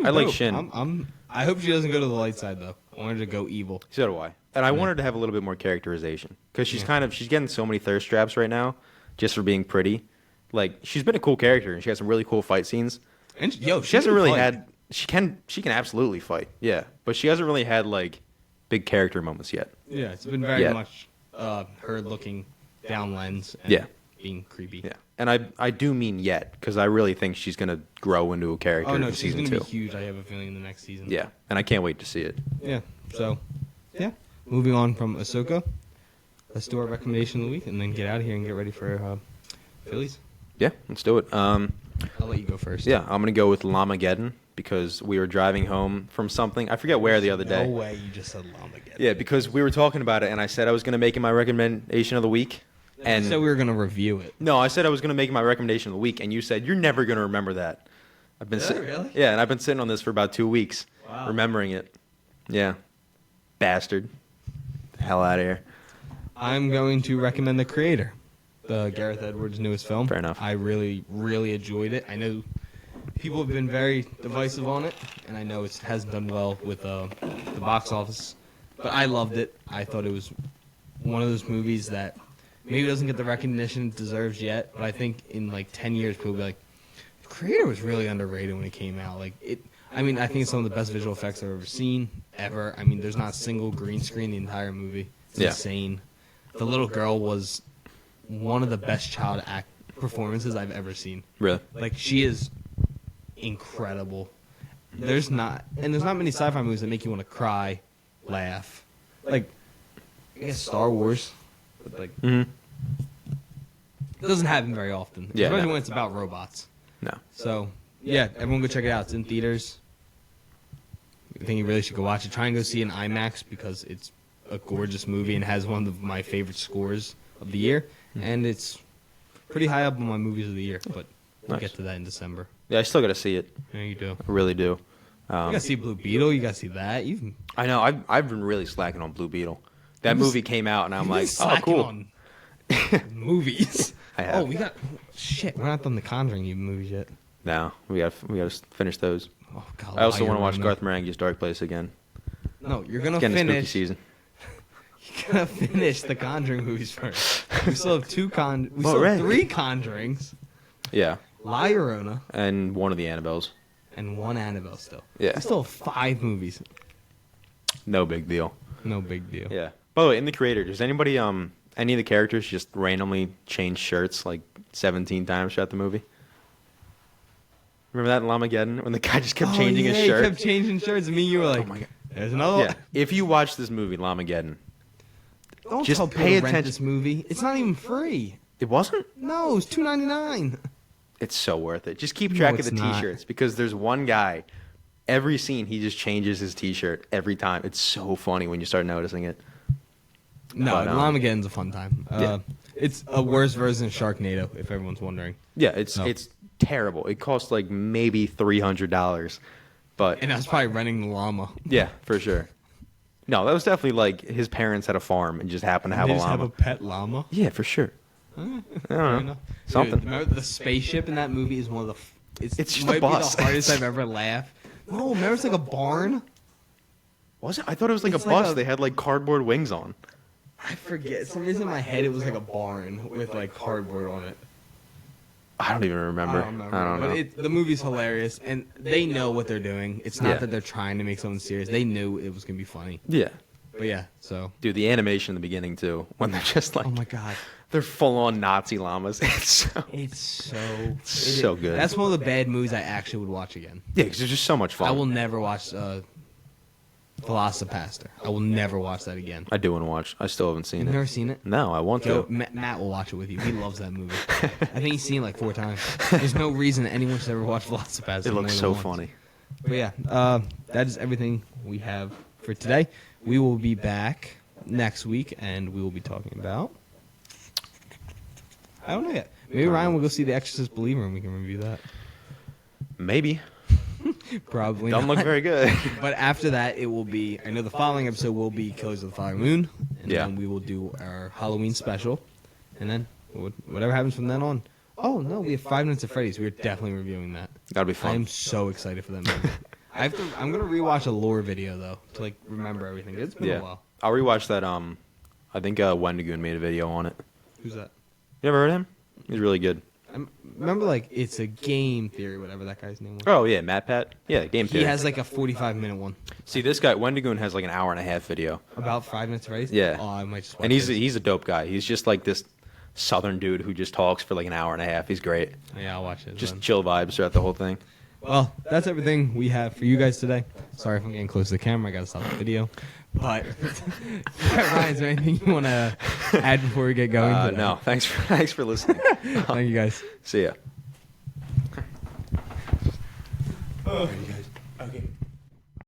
like dope. Shin. I hope she doesn't go to the light side though. I want her to go evil. So do I. And I want her to have a little bit more characterization, because she's she's getting so many thirst traps right now just for being pretty. Like, she's been a cool character and she has some really cool fight scenes. And she hasn't really had. She can absolutely fight. Yeah, but she hasn't really had like big character moments yet. Yeah, it's been very much her looking down lens and being creepy. Yeah, and I do mean yet, because I really think she's gonna grow into a character. Oh no, in she's season gonna 2. be huge. I have a feeling in the next season. Yeah, and I can't wait to see it. Yeah. So, yeah. Moving on from Ahsoka, let's do our recommendation of the week and then get out of here and get ready for Phillies. Yeah, let's do it. I'll let you go first. Yeah, I'm gonna go with Lamageddon, because we were driving home from something. I forget where the other day. No way you just said Lamageddon. Yeah, because we were talking about it, and I said I was going to make it my recommendation of the week. And you said we were going to review it. No, I said I was going to make it my recommendation of the week, and you said you're never going to remember that. Really? Yeah, and I've been sitting on this for about 2 weeks, Wow. remembering it. Yeah, bastard. Hell out of here. I'm going to recommend The Creator, the Gareth Edwards' newest film. Fair enough. I really, really enjoyed it. I know people have been very divisive on it, and I know it hasn't done well with the box office, but I loved it. I thought it was one of those movies that maybe doesn't get the recognition it deserves yet, but I think in like 10 years people will be like, The Creator was really underrated when it came out. I think it's some of the best visual effects I've ever seen, ever. I mean, there's not a single green screen in the entire movie. It's insane. The little girl was one of the best child act performances I've ever seen. Really? Like, she is incredible. There's not many sci-fi movies that make you want to cry, laugh. Like, I guess Star Wars, but like, It doesn't happen very often, Yeah, especially no. when it's about robots. No. So, yeah, everyone go check it out. It's in theaters. I think you really should go watch it. Try and go see it in IMAX because it's a gorgeous movie and has one of my favorite scores of the year. And it's pretty high up on my movies of the year, but we'll Nice. get to that in December. Yeah, I still got to see it. Yeah, you do. I really do. You gotta see Blue Beetle. You gotta see that. I know. I've been really slacking on Blue Beetle. That You've been- movie came out, and I'm You've like, been oh, slacking cool. on movies. I have. Oh, we got shit. We're not done the Conjuring even movies yet. No, we got to finish those. Oh God. I also want to watch Garth Marenghi's Dark Place again. No, you're gonna It's getting spooky finish. season. You're gonna finish the Conjuring movies first. We still have We still have Alright. 3 Conjurings. Yeah, La Llorona and one of the Annabelles. and 1 Annabelle still. Yeah. We still have 5 movies. No big deal. No big deal. Yeah. By the way, in the creator, does anybody any of the characters just randomly change shirts like 17 times throughout the movie? Remember that in Lamageddon when the guy just kept changing his shirt? He kept changing shirts, and me and you were like, Oh my God. "There's another Yeah. one." If you watch this movie, Lamageddon, Don't Just tell people pay to rent attention. this movie. It's not even free. it wasn't. No, it was $2.99. It's so worth it. Just keep No, track of it's the not. T-shirts because there's one guy. Every scene, he just changes his T-shirt every time. It's so funny when you start noticing it. No, But, Lamageddon's a fun time. Yeah. It's a worse version of Sharknado, if everyone's wondering. Yeah, it's No. it's terrible. It costs like maybe $300, but And I was probably renting the llama. yeah, for sure. No, that was definitely like his parents had a farm and just happened to have They a just llama. have a pet llama. Yeah, for sure. I Fair don't know. enough. Something. Dude, remember the spaceship in that movie is one of the. It's just might a bus. be the hardest I've ever laughed. No, remember it's like a barn. Was it? I thought it was like It's a like bus. a- They had like cardboard wings on. I forget. For some reason in my head it was like a barn with like cardboard on it. I don't even remember. I don't remember. I don't know. But the movie's hilarious, and they know what they're doing. It's not Yeah. that they're trying to make something serious. They knew it was gonna be funny. Yeah. But yeah, so. Dude, the animation in the beginning too, when they're just like Oh my God. they're full on Nazi llamas. It's so It's so So good. That's one of the bad movies I actually would watch again. yeah, because it's just so much fun. I will never watch Velocipaster. I will never watch that again. I do want to watch. I still haven't seen You've it. never seen it? No, I want Joe, to. Matt will watch it with you. He loves that movie. I think he's seen it like 4 times. There's no reason anyone should ever watch Velocipaster. It more looks than so once. funny. But yeah, that is everything we have for today. We will be back next week, and we will be talking about. I don't know yet. Maybe Ryan will go see The Exorcist Believer, and we can review that. Maybe. Probably Don't not. look very good. But after that, it will be. I know the following episode will be Killers of the Flower Moon, and Yeah. then we will do our Halloween special, and then whatever happens from then on. Oh no, we have 5 Nights at Freddy's. We're definitely reviewing that. That'll be I fun. am so excited for that movie. I'm gonna rewatch a lore video though to like remember everything. It's been a Yeah. while. I'll rewatch that. I think Wendigoon made a video on it. Who's that? You ever heard of him? He's really good. I remember like it's a game theory, whatever that guy's name was. Oh yeah, Matt Pat. Yeah, game He theory. has like a 45-minute one See, this guy Wendigoon has like an hour and a half video, about 5 Nights at Freddy's. Yeah. Oh, I might just watch and he's this. a dope guy. He's just like this Southern dude who just talks for like an hour and a half. He's great. Yeah, I'll watch it. Just then. chill vibes throughout the whole thing. Well, that's everything we have for you guys today. Sorry if I'm getting close to the camera. I gotta stop the video. But Ryan, is there anything you want to add before we get going? today? No, thanks for listening. Thank you guys. See ya. Okay.